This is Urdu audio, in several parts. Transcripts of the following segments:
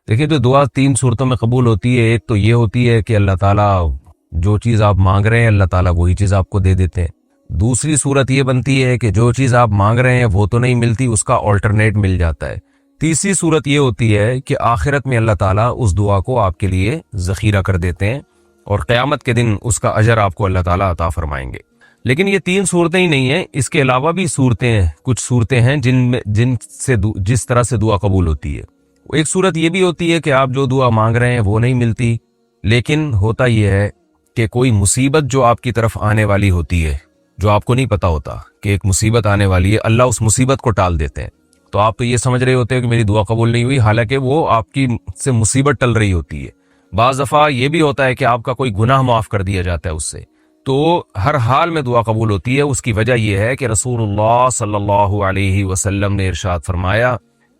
دیکھیں جو دعا 3 صورتوں میں قبول ہوتی ہے، ایک تو یہ ہوتی ہے کہ اللہ تعالیٰ جو چیز آپ مانگ رہے ہیں اللہ تعالیٰ وہی چیز آپ کو دے دیتے ہیں۔ دوسری صورت یہ بنتی ہے کہ جو چیز آپ مانگ رہے ہیں وہ تو نہیں ملتی، اس کا آلٹرنیٹ مل جاتا ہے۔ تیسری صورت یہ ہوتی ہے کہ آخرت میں اللہ تعالیٰ اس دعا کو آپ کے لیے ذخیرہ کر دیتے ہیں اور قیامت کے دن اس کا اجر آپ کو اللہ تعالیٰ عطا فرمائیں گے۔ لیکن یہ 3 صورتیں ہی نہیں ہیں، اس کے علاوہ بھی کچھ صورتیں ہیں جس طرح سے دعا قبول ہوتی ہے۔ ایک صورت یہ بھی ہوتی ہے کہ آپ جو دعا مانگ رہے ہیں وہ نہیں ملتی، لیکن ہوتا یہ ہے کہ کوئی مصیبت جو آپ کی طرف آنے والی ہوتی ہے، جو آپ کو نہیں پتا ہوتا کہ ایک مصیبت آنے والی ہے، اللہ اس مصیبت کو ٹال دیتے ہیں۔ تو آپ تو یہ سمجھ رہے ہوتے ہیں کہ میری دعا قبول نہیں ہوئی، حالانکہ وہ آپ کی سے مصیبت ٹل رہی ہوتی ہے۔ بعض دفعہ یہ بھی ہوتا ہے کہ آپ کا کوئی گناہ معاف کر دیا جاتا ہے اس سے۔ تو ہر حال میں دعا قبول ہوتی ہے۔ اس کی وجہ یہ ہے کہ رسول اللہ صلی اللہ علیہ وسلم نے ارشاد فرمایا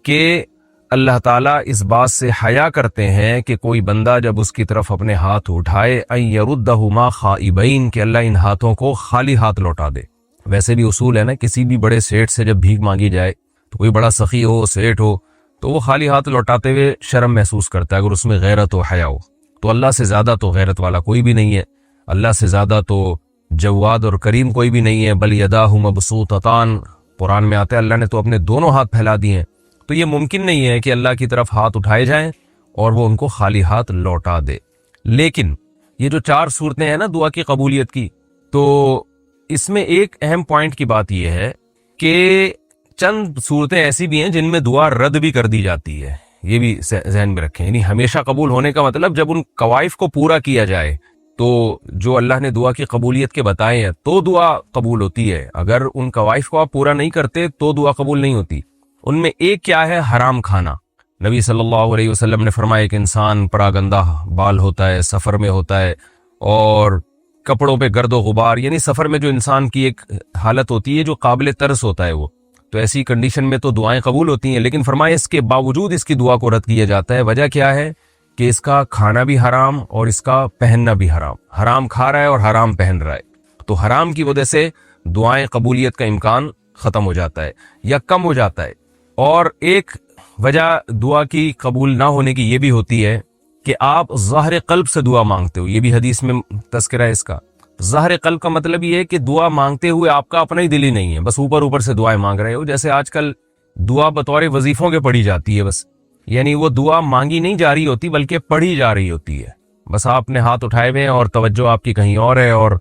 کہ اللہ تعالیٰ اس بات سے حیا کرتے ہیں کہ کوئی بندہ جب اس کی طرف اپنے ہاتھ اٹھائے ان یردہما خائبین، کہ اللہ ان ہاتھوں کو خالی ہاتھ لوٹا دے۔ ویسے بھی اصول ہے نا، کسی بھی بڑے سیٹھ سے جب بھیک مانگی جائے تو کوئی بڑا سخی ہو، سیٹھ ہو، تو وہ خالی ہاتھ لوٹاتے ہوئے شرم محسوس کرتا ہے اگر اس میں غیرت و حیا ہو۔ تو اللہ سے زیادہ تو غیرت والا کوئی بھی نہیں ہے، اللہ سے زیادہ تو جواد اور کریم کوئی بھی نہیں ہے۔ بل یداہ مبسوطتان، قرآن میں آتا ہے اللہ نے تو اپنے دونوں ہاتھ پھیلا دیے ہیں۔ تو یہ ممکن نہیں ہے کہ اللہ کی طرف ہاتھ اٹھائے جائیں اور وہ ان کو خالی ہاتھ لوٹا دے۔ لیکن یہ جو 4 صورتیں ہیں نا دعا کی قبولیت کی، تو اس میں ایک اہم پوائنٹ کی بات یہ ہے کہ چند صورتیں ایسی بھی ہیں جن میں دعا رد بھی کر دی جاتی ہے، یہ بھی ذہن میں رکھیں۔ یعنی ہمیشہ قبول ہونے کا مطلب جب ان قوائف کو پورا کیا جائے، تو جو اللہ نے دعا کی قبولیت کے بتائے ہیں تو دعا قبول ہوتی ہے۔ اگر ان قوائف کو آپ پورا نہیں کرتے تو دعا قبول نہیں ہوتی۔ ان میں ایک کیا ہے؟ حرام کھانا۔ نبی صلی اللہ علیہ وسلم نے فرمایا کہ انسان پراگندہ بال ہوتا ہے، سفر میں ہوتا ہے، اور کپڑوں پہ گرد و غبار، یعنی سفر میں جو انسان کی ایک حالت ہوتی ہے جو قابل ترس ہوتا ہے، وہ تو ایسی کنڈیشن میں تو دعائیں قبول ہوتی ہیں، لیکن فرمایا اس کے باوجود اس کی دعا کو رد کیا جاتا ہے۔ وجہ کیا ہے؟ کہ اس کا کھانا بھی حرام اور اس کا پہننا بھی حرام، حرام کھا رہا ہے اور حرام پہن رہا ہے۔ تو حرام کی وجہ سے دعائیں قبولیت کا امکان ختم ہو جاتا ہے یا کم ہو جاتا ہے۔ اور ایک وجہ دعا کی قبول نہ ہونے کی یہ بھی ہوتی ہے کہ آپ ظاہر قلب سے دعا مانگتے ہو، یہ بھی حدیث میں تذکرہ ہے اس کا۔ ظاہر قلب کا مطلب یہ ہے کہ دعا مانگتے ہوئے آپ کا اپنا ہی دل ہی نہیں ہے، بس اوپر اوپر سے دعائیں مانگ رہے ہو۔ جیسے آج کل دعا بطور وظیفوں کے پڑھی جاتی ہے، بس یعنی وہ دعا مانگی نہیں جا رہی ہوتی بلکہ پڑھی جا رہی ہوتی ہے۔ بس آپ نے ہاتھ اٹھائے ہوئے ہیں اور توجہ آپ کی کہیں اور ہے، اور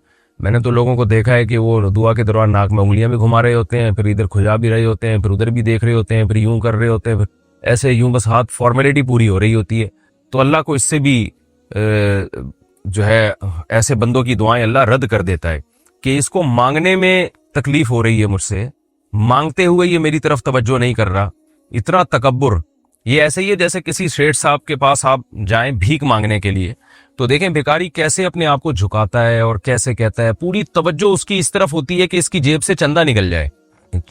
میں نے تو لوگوں کو دیکھا ہے کہ وہ دعا کے دوران ناک میں انگلیاں بھی گھما رہے ہوتے ہیں، پھر ادھر کھجا بھی رہے ہوتے ہیں، پھر ادھر بھی دیکھ رہے ہوتے ہیں، پھر یوں کر رہے ہوتے ہیں، پھر ایسے یوں بس ہاتھ فارمیلٹی پوری ہو رہی ہوتی ہے۔ تو اللہ کو اس سے بھی جو ہے ایسے بندوں کی دعائیں اللہ رد کر دیتا ہے کہ اس کو مانگنے میں تکلیف ہو رہی ہے مجھ سے، مانگتے ہوئے یہ میری طرف توجہ نہیں کر رہا، اتنا تکبر۔ یہ ایسے ہی ہے جیسے کسی سیٹھ صاحب کے پاس آپ جائیں بھیک مانگنے کے لیے، تو دیکھیں بھیکاری کیسے اپنے آپ کو جھکاتا ہے اور کیسے کہتا ہے، پوری توجہ اس کی اس طرف ہوتی ہے کہ اس کی جیب سے چندہ نکل جائے،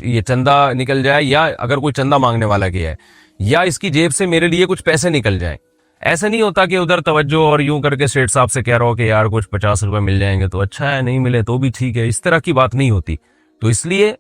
یہ چندہ نکل جائے، یا اگر کوئی چندہ مانگنے والا گیا ہے، یا اس کی جیب سے میرے لیے کچھ پیسے نکل جائیں۔ ایسا نہیں ہوتا کہ ادھر توجہ اور یوں کر کے سیٹھ صاحب سے کہہ رہا ہو کہ یار کچھ 50 روپے مل جائیں گے تو اچھا ہے، نہیں ملے تو بھی ٹھیک ہے، اس طرح کی بات نہیں ہوتی۔ تو اس لیے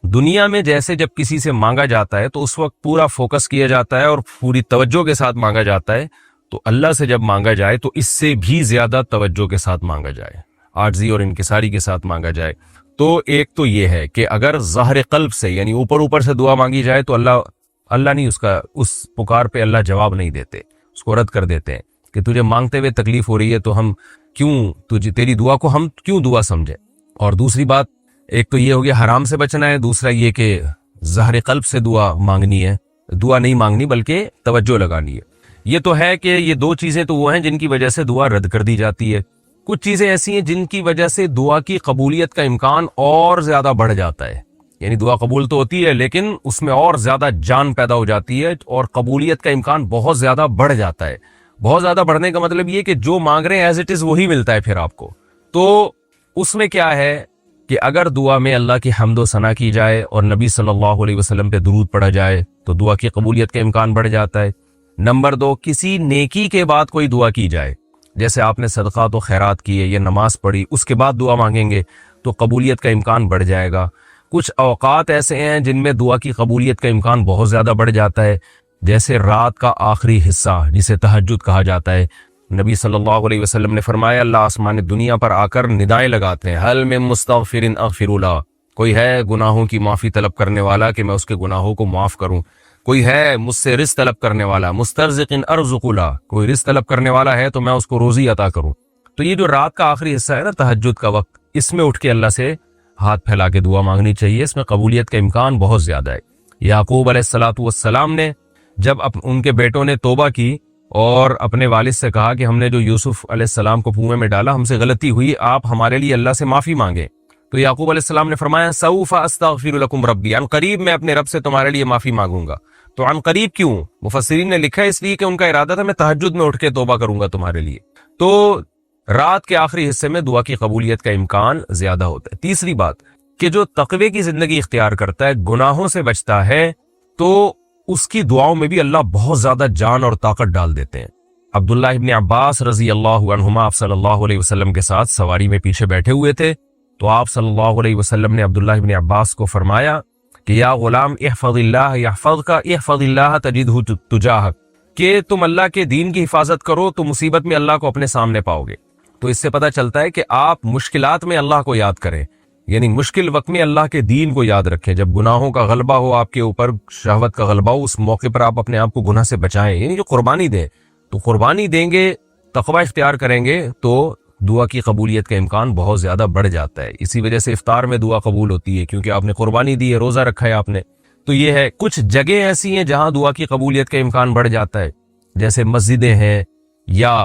دنیا میں جیسے جب کسی سے مانگا جاتا ہے تو اس وقت پورا فوکس کیا جاتا ہے اور پوری توجہ کے ساتھ مانگا جاتا ہے، تو اللہ سے جب مانگا جائے تو اس سے بھی زیادہ توجہ کے ساتھ مانگا جائے، عاجزی اور انکساری کے ساتھ مانگا جائے۔ تو ایک تو یہ ہے کہ اگر ظاہر قلب سے یعنی اوپر اوپر سے دعا مانگی جائے تو اللہ نہیں اس پکار پہ اللہ جواب نہیں دیتے، اس کو رد کر دیتے ہیں کہ تجھے مانگتے ہوئے تکلیف ہو رہی ہے تو ہم کیوں تیری دعا کو ہم کیوں دعا سمجھے۔ اور دوسری بات، ایک تو یہ ہو گیا حرام سے بچنا ہے، دوسرا یہ کہ ظاہر قلب سے دعا مانگنی ہے، دعا نہیں مانگنی بلکہ توجہ لگانی ہے۔ یہ تو ہے کہ یہ 2 چیزیں تو وہ ہیں جن کی وجہ سے دعا رد کر دی جاتی ہے۔ کچھ چیزیں ایسی ہیں جن کی وجہ سے دعا کی قبولیت کا امکان اور زیادہ بڑھ جاتا ہے، یعنی دعا قبول تو ہوتی ہے لیکن اس میں اور زیادہ جان پیدا ہو جاتی ہے اور قبولیت کا امکان بہت زیادہ بڑھ جاتا ہے۔ بہت زیادہ بڑھنے کا مطلب یہ کہ جو مانگ رہے ہیں ایز اٹ از وہی ملتا ہے پھر آپ کو۔ تو اس میں کیا ہے کہ اگر دعا میں اللہ کی حمد و ثنا کی جائے اور نبی صلی اللہ علیہ وسلم پہ درود پڑھا جائے تو دعا کی قبولیت کا امکان بڑھ جاتا ہے۔ نمبر 2، کسی نیکی کے بعد کوئی دعا کی جائے، جیسے آپ نے صدقات و خیرات کیے یا نماز پڑھی، اس کے بعد دعا مانگیں گے تو قبولیت کا امکان بڑھ جائے گا۔ کچھ اوقات ایسے ہیں جن میں دعا کی قبولیت کا امکان بہت زیادہ بڑھ جاتا ہے، جیسے رات کا آخری حصہ جسے تہجد کہا جاتا ہے. نبی صلی اللہ علیہ وسلم نے فرمایا اللہ آسمان دنیا پر آ کر ندائیں لگاتے ہیں, حل من مستغفر اغفر له, کوئی ہے گناہوں کی معافی طلب کرنے والا کہ میں اس کے گناہوں کو معاف کروں, کوئی ہے مجھ سے رزق طلب کرنے والا, مسترزق ارزق له, کوئی رزق طلب کرنے والا ہے تو میں اس کو روزی عطا کروں. تو یہ جو رات کا آخری حصہ ہے نا تہجد کا وقت, اس میں اٹھ کے اللہ سے ہاتھ پھیلا کے دعا مانگنی چاہیے, اس میں قبولیت کا امکان بہت زیادہ ہے. یعقوب علیہ الصلوۃ والسلام نے جب ان کے بیٹوں نے توبہ کی اور اپنے والد سے کہا کہ ہم نے جو یوسف علیہ السلام کو کنویں میں ڈالا ہم سے غلطی ہوئی, آپ ہمارے لیے اللہ سے معافی مانگے. تو یعقوب علیہ السلام نے فرمایا سوف استغفر لکم ربی, عن قریب میں اپنے رب سے تمہارے لیے معافی مانگوں گا. تو عن قریب کیوں؟ مفسرین نے لکھا ہے اس لیے کہ ان کا ارادہ تھا میں تہجد میں اٹھ کے توبہ کروں گا تمہارے لیے. تو رات کے آخری حصے میں دعا کی قبولیت کا امکان زیادہ ہوتا ہے. تیسری بات کہ جو تقوی کی زندگی اختیار کرتا ہے, گناہوں سے بچتا ہے, تو اس کی دعاؤں میں بھی اللہ بہت زیادہ جان اور طاقت ڈال دیتے ہیں. عبداللہ ابن عباس رضی اللہ عنہما آپ صلی اللہ علیہ وسلم کے ساتھ سواری میں پیچھے بیٹھے ہوئے تھے, تو آپ صلی اللہ علیہ وسلم نے عبداللہ ابن عباس کو فرمایا کہ یا غلام احفظ اللہ یحفظک احفظ اللہ تجدہ تجاہک, کہ تم اللہ کے دین کی حفاظت کرو تو مصیبت میں اللہ کو اپنے سامنے پاؤ گے. تو اس سے پتہ چلتا ہے کہ آپ مشکلات میں اللہ کو یاد کریں, یعنی مشکل وقت میں اللہ کے دین کو یاد رکھیں. جب گناہوں کا غلبہ ہو آپ کے اوپر, شہوت کا غلبہ ہو, اس موقع پر آپ اپنے آپ کو گناہ سے بچائیں, یعنی جو قربانی دیں. تو قربانی دیں گے, تقوی اختیار کریں گے تو دعا کی قبولیت کا امکان بہت زیادہ بڑھ جاتا ہے. اسی وجہ سے افطار میں دعا قبول ہوتی ہے, کیونکہ آپ نے قربانی دی ہے, روزہ رکھا ہے آپ نے. تو یہ ہے, کچھ جگہیں ایسی ہیں جہاں دعا کی قبولیت کا امکان بڑھ جاتا ہے, جیسے مسجدیں ہیں یا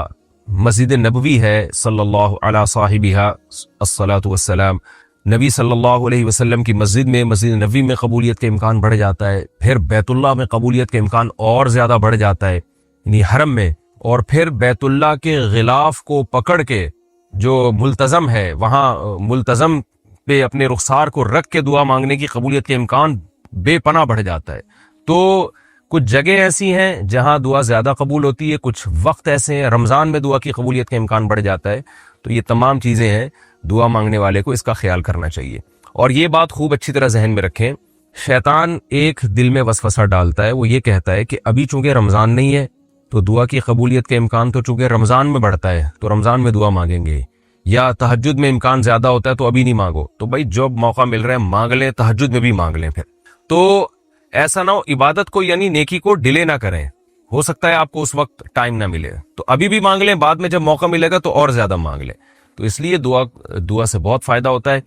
مسجد نبوی ہے صلی اللہ علی صاحبہا الصلاۃ والسلام. نبی صلی اللہ علیہ وسلم کی مسجد میں, مسجد نبوی میں قبولیت کا امکان بڑھ جاتا ہے. پھر بیت اللہ میں قبولیت کا امکان اور زیادہ بڑھ جاتا ہے, یعنی حرم میں. اور پھر بیت اللہ کے غلاف کو پکڑ کے جو ملتزم ہے وہاں ملتزم پہ اپنے رخسار کو رکھ کے دعا مانگنے کی قبولیت کے امکان بے پناہ بڑھ جاتا ہے. تو کچھ جگہ ایسی ہیں جہاں دعا زیادہ قبول ہوتی ہے, کچھ وقت ایسے ہیں, رمضان میں دعا کی قبولیت کا امکان بڑھ جاتا ہے. تو یہ تمام چیزیں ہیں, دعا مانگنے والے کو اس کا خیال کرنا چاہیے. اور یہ بات خوب اچھی طرح ذہن میں رکھیں, شیطان ایک دل میں وسوسہ ڈالتا ہے, وہ یہ کہتا ہے کہ ابھی چونکہ رمضان نہیں ہے تو دعا کی قبولیت کا امکان تو چونکہ رمضان میں بڑھتا ہے تو رمضان میں دعا مانگیں گے, یا تہجد میں امکان زیادہ ہوتا ہے تو ابھی نہیں مانگو. تو بھائی جب موقع مل رہا ہے مانگ لیں, تہجد میں بھی مانگ لیں. پھر تو ایسا نہ ہو عبادت کو یعنی نیکی کو ڈیلے نہ کریں. ہو سکتا ہے آپ کو اس وقت ٹائم نہ ملے تو ابھی بھی مانگ لیں, بعد میں جب موقع ملے گا تو اور زیادہ مانگ لیں. تو اس لیے دعا سے بہت فائدہ ہوتا ہے.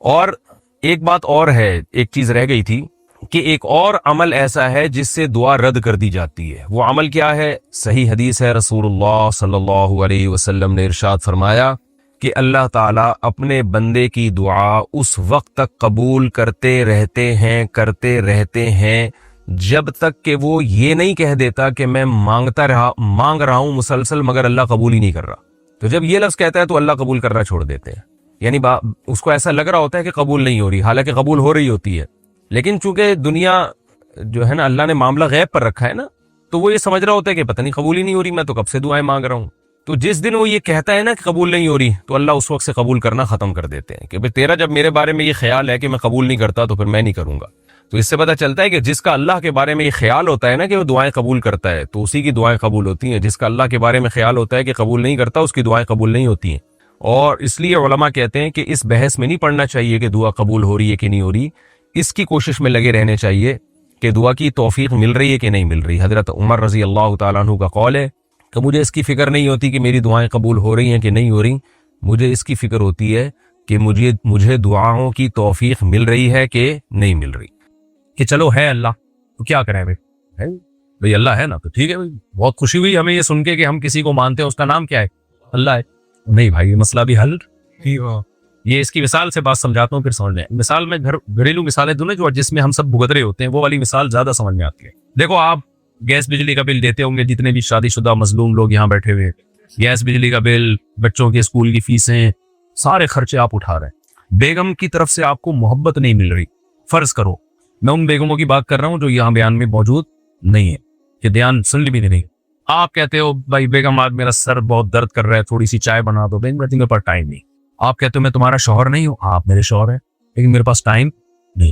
اور ایک بات اور ہے, ایک چیز رہ گئی تھی کہ ایک اور عمل ایسا ہے جس سے دعا رد کر دی جاتی ہے. وہ عمل کیا ہے؟ صحیح حدیث ہے, رسول اللہ صلی اللہ علیہ وسلم نے ارشاد فرمایا کہ اللہ تعالیٰ اپنے بندے کی دعا اس وقت تک قبول کرتے رہتے ہیں جب تک کہ وہ یہ نہیں کہہ دیتا کہ میں مانگ رہا ہوں مسلسل مگر اللہ قبول ہی نہیں کر رہا. تو جب یہ لفظ کہتا ہے تو اللہ قبول کرنا چھوڑ دیتے ہیں, یعنی اس کو ایسا لگ رہا ہوتا ہے کہ قبول نہیں ہو رہی, حالانکہ قبول ہو رہی ہوتی ہے. لیکن چونکہ دنیا جو ہے نا اللہ نے معاملہ غیب پر رکھا ہے نا, تو وہ یہ سمجھ رہا ہوتا ہے کہ پتہ نہیں قبول ہی نہیں ہو رہی, میں تو کب سے دعائیں مانگ رہا ہوں. تو جس دن وہ یہ کہتا ہے نا کہ قبول نہیں ہو رہی تو اللہ اس وقت سے قبول کرنا ختم کر دیتے ہیں کہ بھئی تیرا جب میرے بارے میں یہ خیال ہے کہ میں قبول نہیں کرتا تو پھر میں نہیں کروں گا. تو اس سے پتہ چلتا ہے کہ جس کا اللہ کے بارے میں یہ خیال ہوتا ہے نا کہ وہ دعائیں قبول کرتا ہے تو اسی کی دعائیں قبول ہوتی ہیں. جس کا اللہ کے بارے میں خیال ہوتا ہے کہ قبول نہیں کرتا اس کی دعائیں قبول نہیں ہوتی ہیں. اور اس لیے علماء کہتے ہیں کہ اس بحث میں نہیں پڑنا چاہیے کہ دعا قبول ہو رہی ہے کہ نہیں ہو رہی, اس کی کوشش میں لگے رہنے چاہیے کہ دعا کی توفیق مل رہی ہے کہ نہیں مل رہی. حضرت عمر رضی اللہ تعالیٰ عنہ کا قول ہے کہ مجھے اس کی فکر نہیں ہوتی کہ میری دعائیں قبول ہو رہی ہیں کہ نہیں ہو رہی, مجھے اس کی فکر ہوتی ہے کہ مجھے دعاؤں کی توفیق مل رہی ہے کہ نہیں مل رہی. کہ چلو ہے اللہ تو کیا کریں بھائی اللہ ہے نا تو ٹھیک ہے بھائی, بہت خوشی ہوئی ہمیں یہ سن کے کہ ہم کسی کو مانتے ہیں اس کا نام کیا ہے, اللہ ہے. نہیں بھائی یہ مسئلہ بھی حل ٹھیک ہے. یہ اس کی مثال سے بات سمجھاتا ہوں پھر سمجھ لیں. مثال میں گھریلو مثالیں دوں نا جو جس میں ہم سب بھگت رہے ہوتے ہیں, وہ والی مثال زیادہ سمجھ میں آتی ہے. دیکھو آپ گیس بجلی کا بل دیتے ہوں گے, جتنے بھی شادی شدہ مظلوم لوگ یہاں بیٹھے ہوئے, گیس بجلی کا بل, بچوں کے اسکول کی فیسیں, سارے خرچے آپ اٹھا رہے ہیں. بیگم کی طرف سے آپ کو محبت نہیں مل رہی. فرض کرو میں ان بیگموں کی بات کر رہا ہوں جو یہاں بیان میں موجود نہیں ہے, کہ دھیان سن بھی نہیں. آپ کہتے ہو بھائی بیگم آج میرا سر بہت درد کر رہا ہے, تھوڑی سی چائے بنا دو. بیگم کہتی میرے پاس ٹائم نہیں. آپ کہتے ہو میں تمہارا شوہر نہیں ہوں, آپ میرے شوہر ہیں لیکن میرے پاس ٹائم نہیں.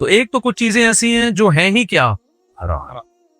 تو ایک تو کچھ چیزیں ایسی ہیں جو ہیں ہی کیا حرام،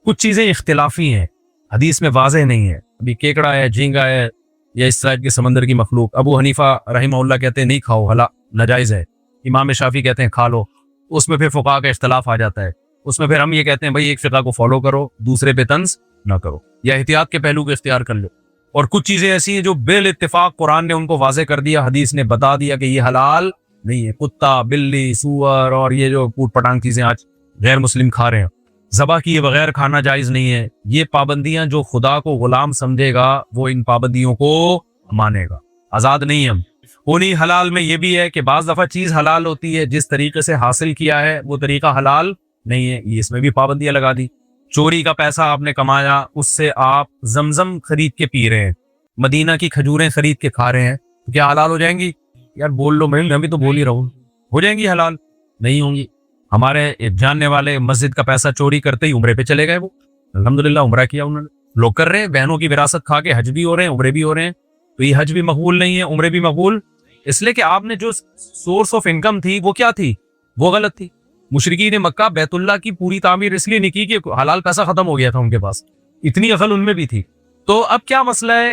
کچھ چیزیں اختلافی ہیں، حدیث میں واضح نہیں ہے. ابھی کیکڑا ہے، جھینگا ہے، یا اس طرح کے سمندر کی مخلوق، ابو حنیفہ رحمہ اللہ کہتے ہیں نہیں کھاؤ، ناجائز ہے. امام شافعی کہتے ہیں کھا لو. اس میں پھر فقہا کا اختلاف آ جاتا ہے. اس میں پھر ہم یہ کہتے ہیں بھائی ایک فقہ کو فالو کرو، دوسرے پہ طنز نہ کرو، یا احتیاط کے پہلو کو اختیار کر لو. اور کچھ چیزیں ایسی ہیں جو بال اتفاق قرآن نے ان کو واضح کر دیا، حدیث نے بتا دیا کہ یہ حلال نہیں ہے. کتا، بلی، سور اور یہ جو پوٹ پٹانگ چیزیں آج غیر مسلم کھا رہے ہیں، ذبح کیے بغیر کھانا جائز نہیں ہے. یہ پابندیاں جو خدا کو غلام سمجھے گا وہ ان پابندیوں کو مانے گا. آزاد نہیں ہم. انہی حلال میں یہ بھی ہے کہ بعض دفعہ چیز حلال ہوتی ہے، جس طریقے سے حاصل کیا ہے وہ طریقہ حلال نہیں ہے، یہ اس میں بھی پابندیاں لگا دی. چوری کا پیسہ آپ نے کمایا، اس سے آپ زمزم خرید کے پی رہے ہیں، مدینہ کی کھجوریں خرید کے کھا رہے ہیں، تو کیا حلال ہو جائیں گی؟ یار بول لو، میں بھی تو بول ہی رہا ہوں. ہو جائیں گی حلال؟ نہیں ہوں گی. ہمارے جاننے والے مسجد کا پیسہ چوری کرتے ہی عمرے پہ چلے گئے، وہ الحمدللہ عمرہ کیا انہوں نے. لوگ کر رہے ہیں، بہنوں کی وراثت کھا کے حج بھی ہو رہے ہیں، عمرے بھی ہو رہے ہیں. تو یہ حج بھی مقبول نہیں ہے، عمرے بھی مقبول، اس لیے کہ آپ نے جو سورس آف انکم تھی وہ کیا تھی؟ وہ غلط تھی. مشرکین مکہ بیت اللہ کی پوری تعمیر اس لیے نہیں کی کہ حلال پیسہ ختم ہو گیا تھا ان کے پاس، اتنی عقل ان میں بھی تھی. تو اب کیا مسئلہ ہے؟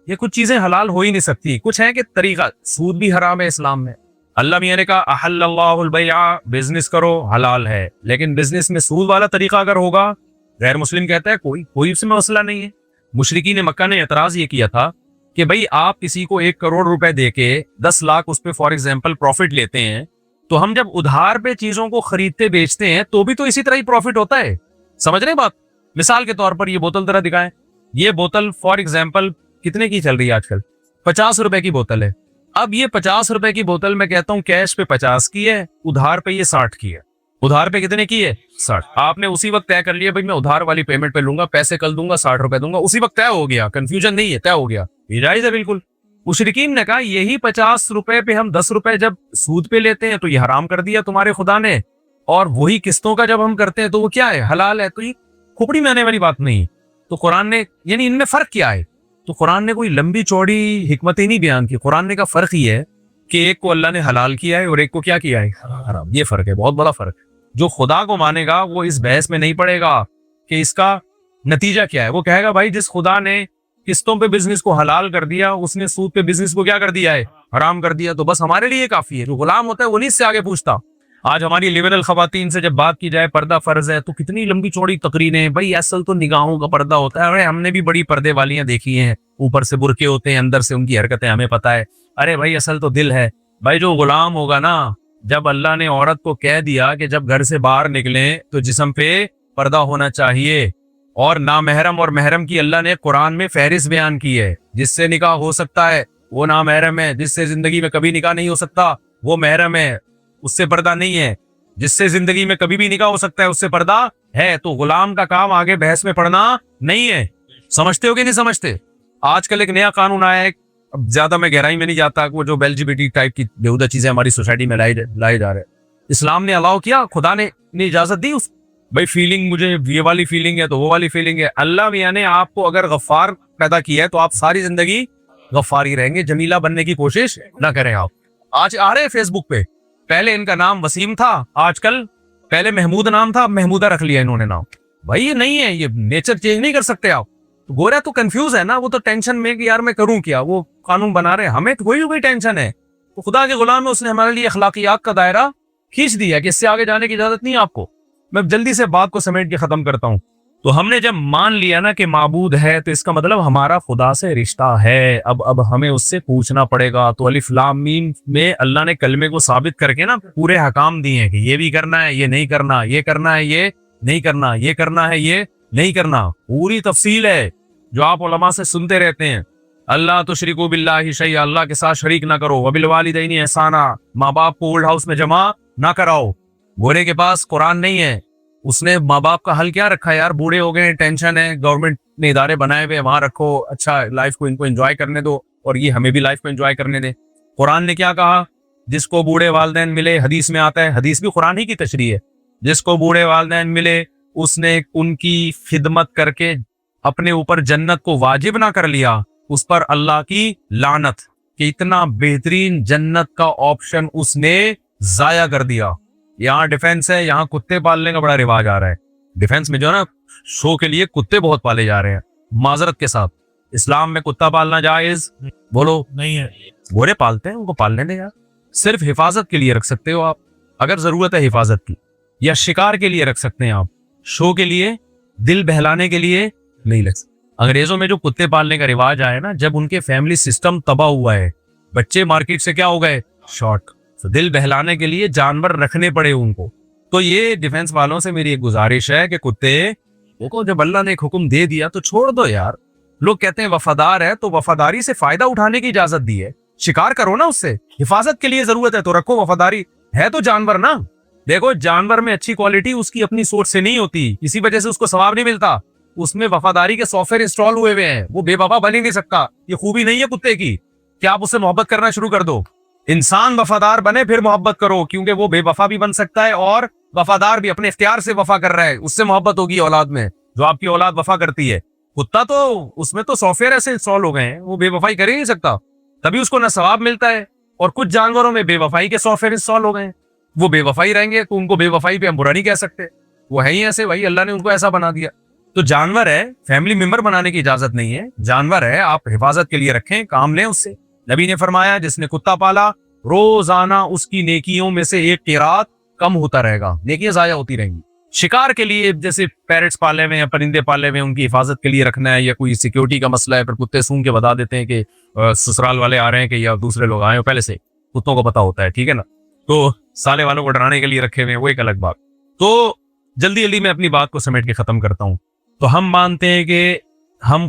یہ کچھ چیزیں حلال ہو ہی نہیں سکتی. کچھ ہے کہ طریقہ، سود بھی حرام ہے اسلام میں. اللہ میاں نے کہا احل اللہ البیع، بزنس کرو حلال ہے، لیکن بزنس میں سود والا طریقہ اگر ہوگا، غیر مسلم کہتا ہے کوئی اس میں مسئلہ نہیں ہے. مشرکین مکہ نے اعتراض یہ کیا تھا کہ بھئی آپ کسی کو 1 کروڑ روپے دے کے 10 لاکھ اس پہ فار ایگزامپل پروفٹ لیتے ہیں، تو ہم جب ادھار پہ چیزوں کو خریدتے بیچتے ہیں تو بھی تو اسی طرح ہی پروفٹ ہوتا ہے. سمجھ رہے بات؟ مثال کے طور پر یہ بوتل ذرا دکھائیں. یہ بوتل فار ایگزامپل کتنے کی چل رہی ہے آج کل؟ 50 روپے کی بوتل ہے. اب یہ 50 روپے کی بوتل میں کہتا ہوں کیش پہ 50 کی ہے، ادھار پہ یہ 60 کی ہے. ادھار پہ کتنے کی ہے؟ 60. آپ نے اسی وقت طے کر لیا بھائی میں ادھار والی پیمنٹ پہ لوں گا، پیسے کل دوں گا، 60 روپے دوں گا، اسی وقت طے ہو گیا، کنفیوژن نہیں ہے، طے ہو گیا، یہ جائز ہے بالکل. مشرکین نے کہا یہی 50 روپے پہ ہم 10 روپے جب سود پہ لیتے ہیں تو یہ حرام کر دیا تمہارے خدا نے، اور وہی قسطوں کا جب ہم کرتے ہیں تو وہ کیا ہے؟ حلال ہے. تو یہ کھوپڑی میں آنے والی بات نہیں. تو قرآن نے یعنی ان میں فرق کیا ہے؟ تو قرآن نے کوئی لمبی چوڑی حکمتیں نہیں بیان کی. قرآن نے کا فرق یہ ہے کہ ایک کو اللہ نے حلال کیا ہے اور ایک کو کیا کیا ہے؟ حرام. یہ فرق ہے، بہت بڑا فرق. جو خدا کو مانے گا وہ اس بحث میں نہیں پڑے گا کہ اس کا نتیجہ کیا ہے. وہ کہے گا بھائی جس خدا نے قسطوں پہ بزنس کو حلال کر دیا، اس نے سود پہ بزنس کو کیا کر دیا ہے؟ حرام کر دیا. تو بس ہمارے لیے کافی ہے. جو غلام ہوتا ہے وہ نہیں اس سے آگے پوچھتا. آج ہماری لبرل خواتین سے جب بات کی جائے پردہ فرض ہے تو کتنی لمبی چوڑی تقریریں، بھائی اصل تو نگاہوں کا پردہ ہوتا ہے. ارے ہم نے بھی بڑی پردے والیاں دیکھی ہیں، اوپر سے برقعے ہوتے ہیں، اندر سے ان کی حرکتیں ہمیں پتہ ہے. ارے بھائی اصل تو دل ہے. بھائی جو غلام ہوگا نا، جب اللہ نے عورت کو کہہ دیا کہ جب گھر سے باہر نکلیں تو جسم پہ پردہ ہونا چاہیے، اور نامحرم اور محرم کی اللہ نے قرآن میں فہرست بیان کی ہے. جس سے نکاح ہو سکتا ہے وہ نامحرم ہے، جس سے زندگی میں کبھی نکاح نہیں ہو سکتا وہ محرم ہے، اس سے پردہ نہیں ہے. جس سے زندگی میں کبھی بھی نکاح ہو سکتا ہے اس سے پردہ ہے. تو غلام کا کام آگے بحث میں پڑھنا نہیں ہے. سمجھتے ہو کہ نہیں سمجھتے؟ آج کل ایک نیا قانون آیا ہے، اب زیادہ میں گہرائی میں نہیں جاتا، وہ جو LGBT ٹائپ کی بیہودہ چیزیں ہماری سوسائٹی میں لائے جا رہے ہیں. اسلام نے الاؤ کیا، خدا نے اجازت دی. اس بھائی فیلنگ، مجھے یہ والی فیلنگ ہے تو وہ والی فیلنگ ہے. اللہ میاں نے آپ کو اگر غفار پیدا کیا ہے تو آپ ساری زندگی غفار ہی رہیں گے. جمیلہ بننے کی کوشش نہ کریں. آپ آج آ رہے ہیں فیس بک پہ، پہلے ان کا نام وسیم تھا، آج کل پہلے محمود نام تھا، محمودہ رکھ لیا انہوں نے نام. بھائی یہ نہیں ہے، یہ نیچر چینج نہیں کر سکتے آپ. گورا تو کنفیوز ہے نا، وہ تو ٹینشن میں کہ یار میں کروں کیا. وہ قانون بنا رہے ہیں، ہمیں تو کوئی ٹینشن ہے. تو خدا کے غلام میں اس نے ہمارے لیے اخلاقیات کا دائرہ کھینچ دیا کہ اس سے آگے جانے کی اجازت نہیں آپ کو. میں جلدی سے بات کو سمیٹ کے ختم کرتا ہوں. تو ہم نے جب مان لیا نا کہ معبود ہے تو اس کا مطلب ہمارا خدا سے رشتہ ہے. اب ہمیں اس سے پوچھنا پڑے گا. تو الف لام میم میں اللہ نے کلمے کو ثابت کر کے نا پورے حکام دیے ہیں کہ یہ بھی کرنا ہے، یہ نہیں کرنا، یہ کرنا ہے، یہ نہیں کرنا، یہ کرنا ہے، یہ نہیں کرنا. پوری تفصیل ہے جو آپ علماء سے سنتے رہتے ہیں. اللہ تشرکوا باللہ شیئا، اللہ کے ساتھ شریک نہ کرو. وبالوالدین احسانا، ماں باپ کو اولڈ ہاؤس میں جمع نہ کراؤ. گورے کے پاس قرآن نہیں ہے، اس نے ماں باپ کا حل کیا رکھا ہے؟ یار بوڑھے ہو گئے، ٹینشن ہے، گورنمنٹ نے ادارے بنائے ہوئے، وہاں رکھو، اچھا لائف کو ان کو انجوائے کرنے دو، اور یہ ہمیں بھی لائف کو انجوائے کرنے دیں. قرآن نے کیا کہا؟ جس کو بوڑھے والدین ملے، حدیث میں آتا ہے، حدیث بھی قرآن ہی کی تشریح ہے، جس کو بوڑھے والدین ملے اس نے ان کی خدمت کر کے اپنے اوپر جنت کو واجب نہ کر لیا، اس پر اللہ کی لعنت کہ اتنا بہترین جنت کا آپشن اس نے ضائع کر دیا. یہاں ڈیفینس ہے, یہاں کتے پالنے کا بڑا رواج آ رہا ہے. ڈیفینس میں جو ہے نا شو کے لیے کتے بہت پالے جا رہے ہیں. معذرت کے ساتھ, اسلام میں کتا پالنا جائز بولو نہیں ہے. گورے پالتے ہیں, ان کو پالنے دیں یار. صرف حفاظت کے لیے رکھ سکتے ہو آپ, اگر ضرورت ہے حفاظت کی, یا شکار کے لیے رکھ سکتے ہیں آپ, شو کے لیے, دل بہلانے کے لیے نہیں رکھ سکتے. انگریزوں میں جو کتے پالنے کا رواج آیا نا, جب ان کے فیملی سسٹم تباہ ہوا ہے, بچے مارکیٹ سے کیا ہو گئے, شارٹ, تو دل بہلانے کے لیے جانور رکھنے پڑے ان کو. تو یہ ڈیفenس والوں سے میری ایک گزارش ہے کہ کتے کو جب اللہ نے ایک حکم دے دیا تو چھوڑ دو یار. لوگ کہتے ہیں وفادار ہے, تو وفاداری سے فائدہ اٹھانے کی اجازت دی ہے, شکار کرو نا اس سے, حفاظت کے لیے ضرورت ہے تو رکھو, وفاداری ہے تو جانور نا. دیکھو جانور میں اچھی کوالٹی اس کی اپنی سوچ سے نہیں ہوتی, اسی وجہ سے اس کو ثواب نہیں ملتا. اس میں وفاداری کے سافٹ ویئر انسٹال ہوئے ہوئے ہیں, وہ بے وفا بن ہی نہیں سکتا. یہ خوبی نہیں ہے کتے کی کہ آپ اس سے محبت کرنا شروع کر دو. انسان وفادار بنے پھر محبت کرو, کیونکہ وہ بے وفا بھی بن سکتا ہے اور وفادار بھی, اپنے اختیار سے وفا کر رہا ہے, اس سے محبت ہوگی اولاد میں جو آپ کی اولاد وفا کرتی ہے. کتا تو اس میں تو سافٹ ویئر ایسے انسٹال ہو گئے ہیں, وہ بے وفائی کر ہی نہیں سکتا, تبھی اس کو نہ ثواب ملتا ہے. اور کچھ جانوروں میں بے وفائی کے سافٹ ویئر انسٹال ہو گئے ہیں, وہ بے وفائی رہیں گے تو ان کو بے وفائی پہ ہم برا نہیں کہہ سکتے, وہ ہے ہی ایسے, بھائی اللہ نے ان کو ایسا بنا دیا. تو جانور ہے, فیملی ممبر بنانے کی اجازت نہیں ہے. جانور ہے, آپ حفاظت کے لیے رکھیں, کام لیں اس سے. نبی نے فرمایا جس نے کتا پالا روزانہ اس کی نیکیوں میں سے ایک قیراط کم ہوتا رہے گا, نیکیاں ضائع ہوتی رہیں گی. شکار کے لیے جیسے پیرٹس پالے ہوئے ہیں, پرندے پالے ہوئے ہیں, ان کی حفاظت کے لیے رکھنا ہے, یا کوئی سیکیورٹی کا مسئلہ ہے, پھر کتے سونگ کے بتا دیتے ہیں کہ سسرال والے آ رہے ہیں کہ یا دوسرے لوگ آئے ہیں, پہلے سے کتوں کو پتا ہوتا ہے, ٹھیک ہے نا, تو سالے والوں کو ڈرانے کے لیے رکھے ہوئے ہیں, وہ ایک الگ بات. تو جلدی جلدی میں اپنی بات کو سمیٹ کے ختم کرتا ہوں. تو ہم مانتے ہیں کہ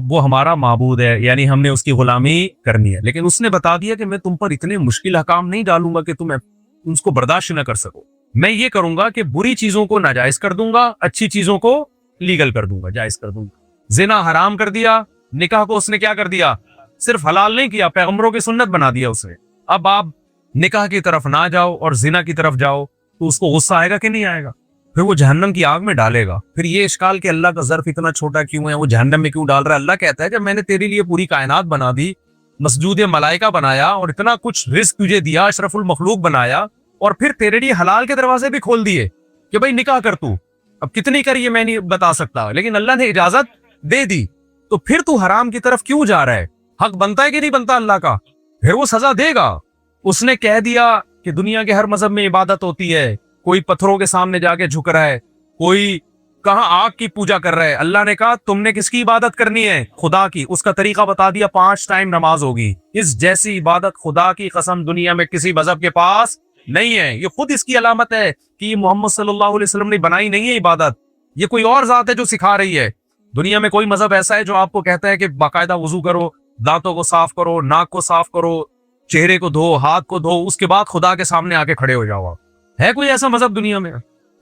وہ ہمارا معبود ہے, یعنی ہم نے اس کی غلامی کرنی ہے, لیکن اس نے بتا دیا کہ میں تم پر اتنے مشکل احکام نہیں ڈالوں گا کہ تم اس کو برداشت نہ کر سکو. میں یہ کروں گا کہ بری چیزوں کو ناجائز کر دوں گا, اچھی چیزوں کو لیگل کر دوں گا, جائز کر دوں گا. زنا حرام کر دیا, نکاح کو اس نے کیا کر دیا, صرف حلال نہیں کیا, پیغمبروں کی سنت بنا دیا اس نے. اب آپ نکاح کی طرف نہ جاؤ اور زنا کی طرف جاؤ تو اس کو غصہ آئے گا کہ نہیں آئے گا, پھر وہ جہنم کی آگ میں ڈالے گا. پھر یہ اشکال کہ اللہ کا ظرف اتنا چھوٹا کیوں ہے, وہ جہنم میں کیوں ڈال رہا ہے. اللہ کہتا ہے جب میں نے تیرے لیے پوری کائنات بنا دی, مسجود ملائکہ بنایا, اور اتنا کچھ رزق تجھے دیا, اشرف المخلوق بنایا, اور پھر تیرے لیے حلال کے دروازے بھی کھول دیے کہ بھائی نکاح کر تو, اب کتنی کر یہ میں نہیں بتا سکتا, لیکن اللہ نے اجازت دے دی, تو پھر تو حرام کی طرف کیوں جا رہا ہے. حق بنتا ہے کہ نہیں بنتا اللہ کا, پھر وہ سزا دے گا. اس نے کہہ دیا کہ دنیا کے ہر مذہب میں عبادت ہوتی ہے, کوئی پتھروں کے سامنے جا کے جھک رہا ہے, کوئی کہاں آگ کی پوجا کر رہا ہے. اللہ نے کہا تم نے کس کی عبادت کرنی ہے, خدا کی. اس کا طریقہ بتا دیا, 5 ٹائم نماز ہوگی. اس جیسی عبادت خدا کی قسم دنیا میں کسی مذہب کے پاس نہیں ہے. یہ خود اس کی علامت ہے کہ یہ محمد صلی اللہ علیہ وسلم نے بنائی نہیں ہے عبادت, یہ کوئی اور ذات ہے جو سکھا رہی ہے. دنیا میں کوئی مذہب ایسا ہے جو آپ کو کہتا ہے کہ باقاعدہ وضو کرو, دانتوں کو صاف کرو, ناک کو صاف کرو, چہرے کو دھو, ہاتھ کو دھو, اس کے بعد خدا کے سامنے آ کے کھڑے ہو جاؤ. ہے کوئی ایسا مذہب دنیا میں؟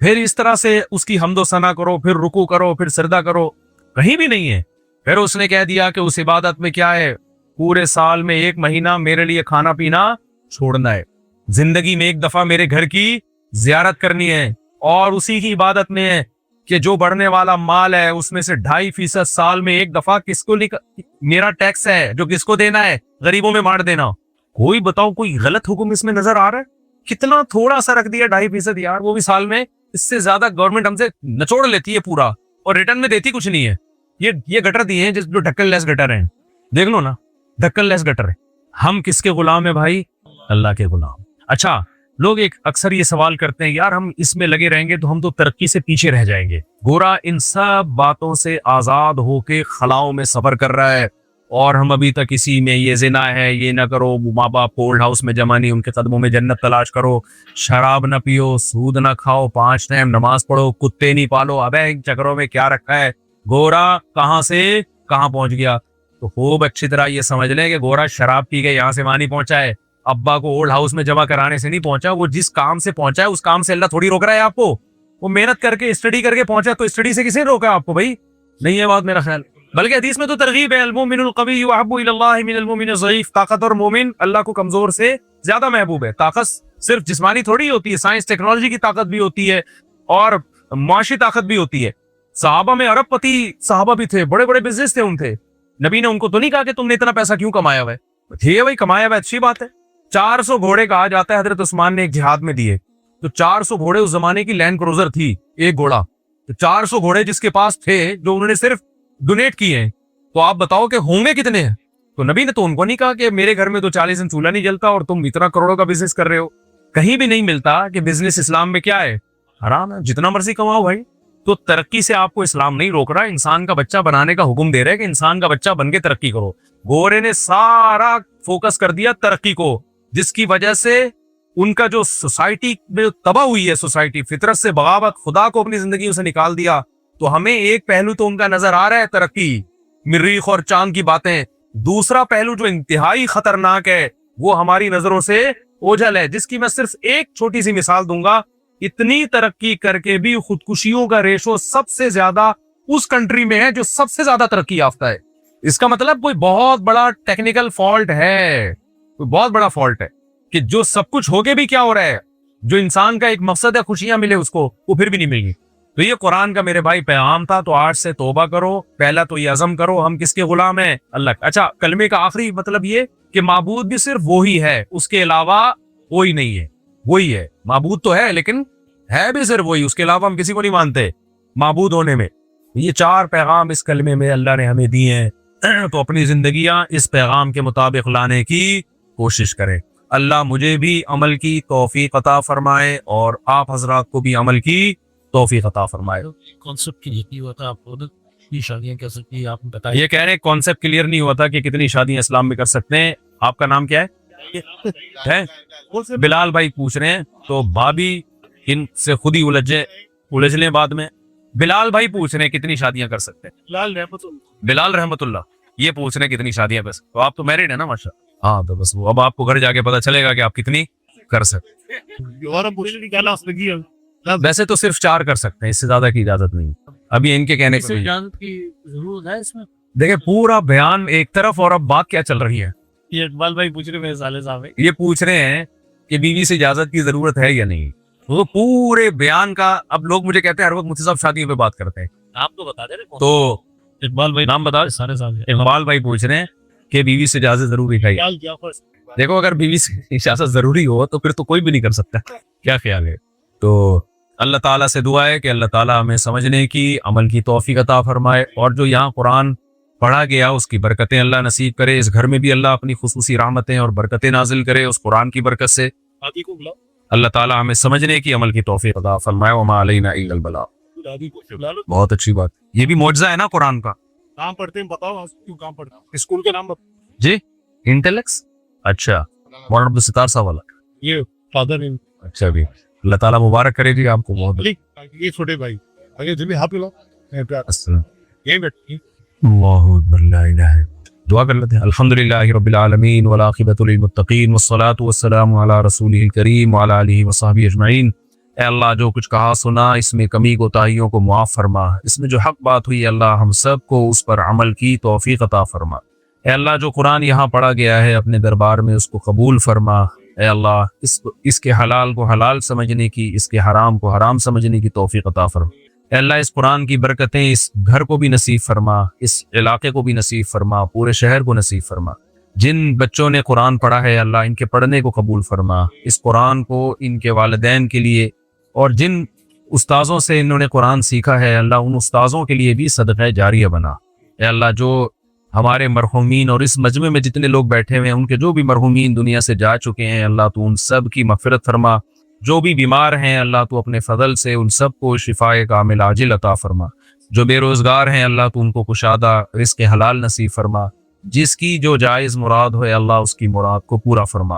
پھر اس طرح سے اس کی حمد و ثنا کرو, پھر رکوع کرو, پھر سجدہ کرو, کہیں بھی نہیں ہے. پھر اس نے کہہ دیا کہ اس عبادت میں کیا ہے, پورے سال میں 1 مہینہ میرے لیے کھانا پینا چھوڑنا ہے, زندگی میں 1 دفعہ میرے گھر کی زیارت کرنی ہے, اور اسی کی عبادت میں ہے کہ جو بڑھنے والا مال ہے اس میں سے 2.5% سال میں 1 دفعہ کس کو میرا ٹیکس ہے جو کس کو دینا ہے, غریبوں میں بانٹ دینا. کوئی بتاؤ کوئی غلط حکم اس میں نظر آ رہا ہے؟ کتنا تھوڑا سا رکھ دیا 2.5% یار, وہ بھی سال میں. اس سے زیادہ گورنمنٹ ہم سے نچوڑ لیتی ہے پورا, اور ریٹرن میں دیتی کچھ نہیں ہے. یہ گٹر دیے ہیں جو ڈھکن لیس گٹر ہیں, دیکھ لو نا, ڈھکن لیس گٹر ہے. ہم کس کے غلام ہیں بھائی؟ اللہ کے غلام. اچھا, لوگ اکثر یہ سوال کرتے ہیں یار ہم اس میں لگے رہیں گے تو ہم تو ترقی سے پیچھے رہ جائیں گے. گورا ان سب باتوں سے آزاد ہو کے خلاؤں میں سفر کر رہا ہے, اور ہم ابھی تک اسی میں یہ زنا ہے, یہ نہ کرو, ماں باپ کو اولڈ ہاؤس میں جمع نہیں, ان کے قدموں میں جنت تلاش کرو, شراب نہ پیو, سود نہ کھاؤ, 5 ٹائم نماز پڑھو, کتے نہیں پالو. ابے ان چکروں میں کیا رکھا ہے؟ گورا کہاں سے کہاں پہنچ گیا. تو خوب اچھی طرح یہ سمجھ لیں کہ گورا شراب پی کے یہاں سے وہاں نہیں پہنچا ہے, ابا کو اولڈ ہاؤس میں جمع کرانے سے نہیں پہنچا. وہ جس کام سے پہنچا ہے اس کام سے اللہ تھوڑی روک رہا ہے آپ کو. وہ محنت کر کے اسٹڈی کر کے پہنچا, تو اسٹڈی سے کسی نے روکا آپ کو؟ بھائی نہیں ہے بات میرا خیال. بلکہ حدیث میں تو ترغیب ہے, المؤمن القوی احب الی اللہ من المؤمن الضعیف. طاقتور مومن اللہ کو کمزور سے زیادہ محبوب ہے. طاقت صرف جسمانی تھوڑی ہوتی ہے, سائنس ٹیکنالوجی کی طاقت بھی ہوتی ہے, اور معاشی طاقت بھی ہوتی ہے. صحابہ میں ارب پتی صحابہ بھی تھے, بڑے بڑے بزنس تھے ان تھے. نبی نے ان کو تو نہیں کہا کہ تم نے اتنا پیسہ کیوں کمایا ہوا ہے. ٹھیک ہے بھائی, کمایا ہوا ہے, اچھی بات ہے. 400 گھوڑے کہا جاتا ہے حضرت عثمان نے ایک جہاد میں دیے. تو 400 گھوڑے اس زمانے کی لینڈ کروزر تھی ایک گھوڑا، تو 400 گھوڑے جس کے پاس تھے جو انہوں نے صرف ڈونیٹ کیے ہیں، تو آپ بتاؤ کہ ہوں گے کتنے ہیں؟ تو نبی نے تو ان کو نہیں کہا کہ میرے گھر میں تو 40 دن چولہا نہیں جلتا اور تم اتنا کروڑوں کا بزنس کر رہے ہو. کہیں بھی نہیں ملتا کہ بزنس اسلام میں کیا ہے، حرام ہے، جتنا مرضی کماؤ بھائی. تو ترقی سے آپ کو اسلام نہیں روک رہا، انسان کا بچہ بنانے کا حکم دے رہا ہے کہ انسان کا بچہ بن کے ترقی کرو. گورے نے سارا فوکس کر دیا ترقی کو، جس کی وجہ سے ان کا جو سوسائٹی میں تباہ ہوئی ہے، سوسائٹی فطرت سے بغاوت، خدا کو اپنی زندگیوں سے نکال دیا. تو ہمیں ایک پہلو تو ان کا نظر آ رہا ہے ترقی، مریخ اور چاند کی باتیں. دوسرا پہلو جو انتہائی خطرناک ہے وہ ہماری نظروں سے اوجھل ہے، جس کی میں صرف ایک چھوٹی سی مثال دوں گا. اتنی ترقی کر کے بھی خودکشیوں کا ریشو سب سے زیادہ اس کنٹری میں ہے جو سب سے زیادہ ترقی یافتہ ہے. اس کا مطلب کوئی بہت بڑا ٹیکنیکل فالٹ ہے، کوئی بہت بڑا فالٹ ہے کہ جو سب کچھ ہو کے بھی کیا ہو رہا ہے، جو انسان کا ایک مقصد ہے خوشیاں ملے اس کو، وہ پھر بھی نہیں مل گی. تو یہ قرآن کا میرے بھائی پیغام تھا. تو آج سے توبہ کرو. پہلا تو یہ عزم کرو ہم کس کے غلام ہیں، اللہ کا. اچھا، کلمے کا آخری مطلب یہ کہ معبود بھی صرف وہی ہے، اس کے علاوہ کوئی نہیں ہے. وہی ہے، معبود تو ہے لیکن ہے بھی صرف وہی، اس کے علاوہ ہم کسی کو نہیں مانتے معبود ہونے میں. یہ 4 پیغام اس کلمے میں اللہ نے ہمیں دیے ہیں. تو اپنی زندگیاں اس پیغام کے مطابق لانے کی کوشش کریں. اللہ مجھے بھی عمل کی توفیق عطا فرمائے اور آپ حضرات کو بھی عمل کی توفیق عطا فرمائے. کانسیپٹ کلیئر نہیں ہوا تھا، آپ کو کتنی شادیاں کر سکتی ہیں آپ نے بتایا. یہ کہہ رہے ہیں کانسیپٹ کلیئر نہیں ہوا تھا کہ کتنی شادیاں اسلام میں کر سکتے ہیں. آپ کا نام کیا ہے؟ بلال بھائی پوچھ رہے ہیں. تو بھابھی ان سے خود ہی الجھ لیں بعد میں. بلال بھائی پوچھ رہے ہیں کتنی شادیاں کر سکتے ہیں. بلال رحمت اللہ یہ پوچھ رہے ہیں کتنی شادیاں بس. تو آپ تو میرڈ ہیں نا ماشاء. ہاں تو بس وہ اب آپ کو گھر جا کے پتا چلے گا کہ آپ کتنی کر سکتے. ویسے تو صرف 4 کر سکتے ہیں، اس سے زیادہ کی اجازت نہیں. ابھی ان کے کہنے سے اجازت کی ضرورت ہے اس میں. دیکھیں پورا بیان ایک طرف اور اب بات کیا چل رہی ہے. یہ اقبال بھائی پوچھ رہے ہیں سالے صاحب، یہ پوچھ رہے ہیں کہ بیوی سے اجازت کی ضرورت ہے یا نہیں. وہ پورے بیان کا اب لوگ مجھے کہتے ہیں ہر وقت مفتی صاحب شادیوں پہ بات کرتے ہیں. آپ تو بتا دیں. تو اقبال بھائی نام بتا. سارے صاحب اقبال بھائی پوچھ رہے ہیں کہ بیوی سے اجازت ضروری ہے. دیکھو اگر بیوی سے اجازت ضروری ہو تو پھر تو کوئی بھی نہیں کر سکتا. کیا خیال ہے؟ تو اللہ تعالیٰ سے دعا ہے کہ اللہ تعالیٰ ہمیں سمجھنے کی، عمل کی توفیق عطا فرمائے، اور جو یہاں قرآن پڑھا گیا اس کی برکتیں اللہ نصیب کرے. اس گھر میں بھی اللہ اپنی خصوصی رحمتیں اور برکتیں نازل کرے اس قرآن کی برکت سے. اللہ تعالیٰ ہمیں سمجھنے کی، عمل کی توفیق عطا فرمائے. وما علینا الا البلاغ. بہت اچھی بات. یہ بھی معجزہ ہے نا قرآن کا. کام پڑھتے ہیں بتاؤ کیوں کام پڑھتے ہیں؟ اسکول کے نام بتاؤ. جی انٹلیکس. اچھا مولانا عبدالستار صاحب والا. یہ فادر. اچھا بھی اللہ تعالیٰ مبارک کرے جی آپ کو. بہت یہ چھوٹے بھائی اگر جب ہاتھ لو السلام. یہی بیٹھے اللہ اکبر لا الہ الا. دعا کر لیتے ہیں. الحمدللہ رب العالمین والعاقبۃ للمتقین والصلاۃ والسلام علی رسولہ الکریم وعلی آلہ وصحبہ اجمعین. اے اللہ جو کچھ کہا سنا اس میں کمی کوتاہیوں کو معاف فرما. اس میں جو حق بات ہوئی اللہ ہم سب کو اس پر عمل کی توفیق عطا فرما. اے اللہ جو قرآن یہاں پڑھا گیا ہے اپنے دربار میں اس کو قبول فرما. اے اللہ اس کے حلال کو حلال سمجھنے کی، اس کے حرام کو حرام سمجھنے کی توفیق عطا فرما. اے اللہ اس قرآن کی برکتیں اس گھر کو بھی نصیب فرما، اس علاقے کو بھی نصیب فرما، پورے شہر کو نصیب فرما. جن بچوں نے قرآن پڑھا ہے اللہ ان کے پڑھنے کو قبول فرما. اس قرآن کو ان کے والدین کے لیے اور جن استاذوں سے انہوں نے قرآن سیکھا ہے اللہ ان استاذوں کے لیے بھی صدقہ جاریہ بنا. اے اللہ جو ہمارے مرحومین اور اس مجمع میں جتنے لوگ بیٹھے ہوئے ہیں ان کے جو بھی مرحومین دنیا سے جا چکے ہیں اللہ تو ان سب کی مغفرت فرما. جو بھی بیمار ہیں اللہ تو اپنے فضل سے ان سب کو شفاء کامل عاجل عطا فرما. جو بے روزگار ہیں اللہ تو ان کو کشادہ رزق حلال نصیب فرما. جس کی جو جائز مراد ہو اللہ اس کی مراد کو پورا فرما.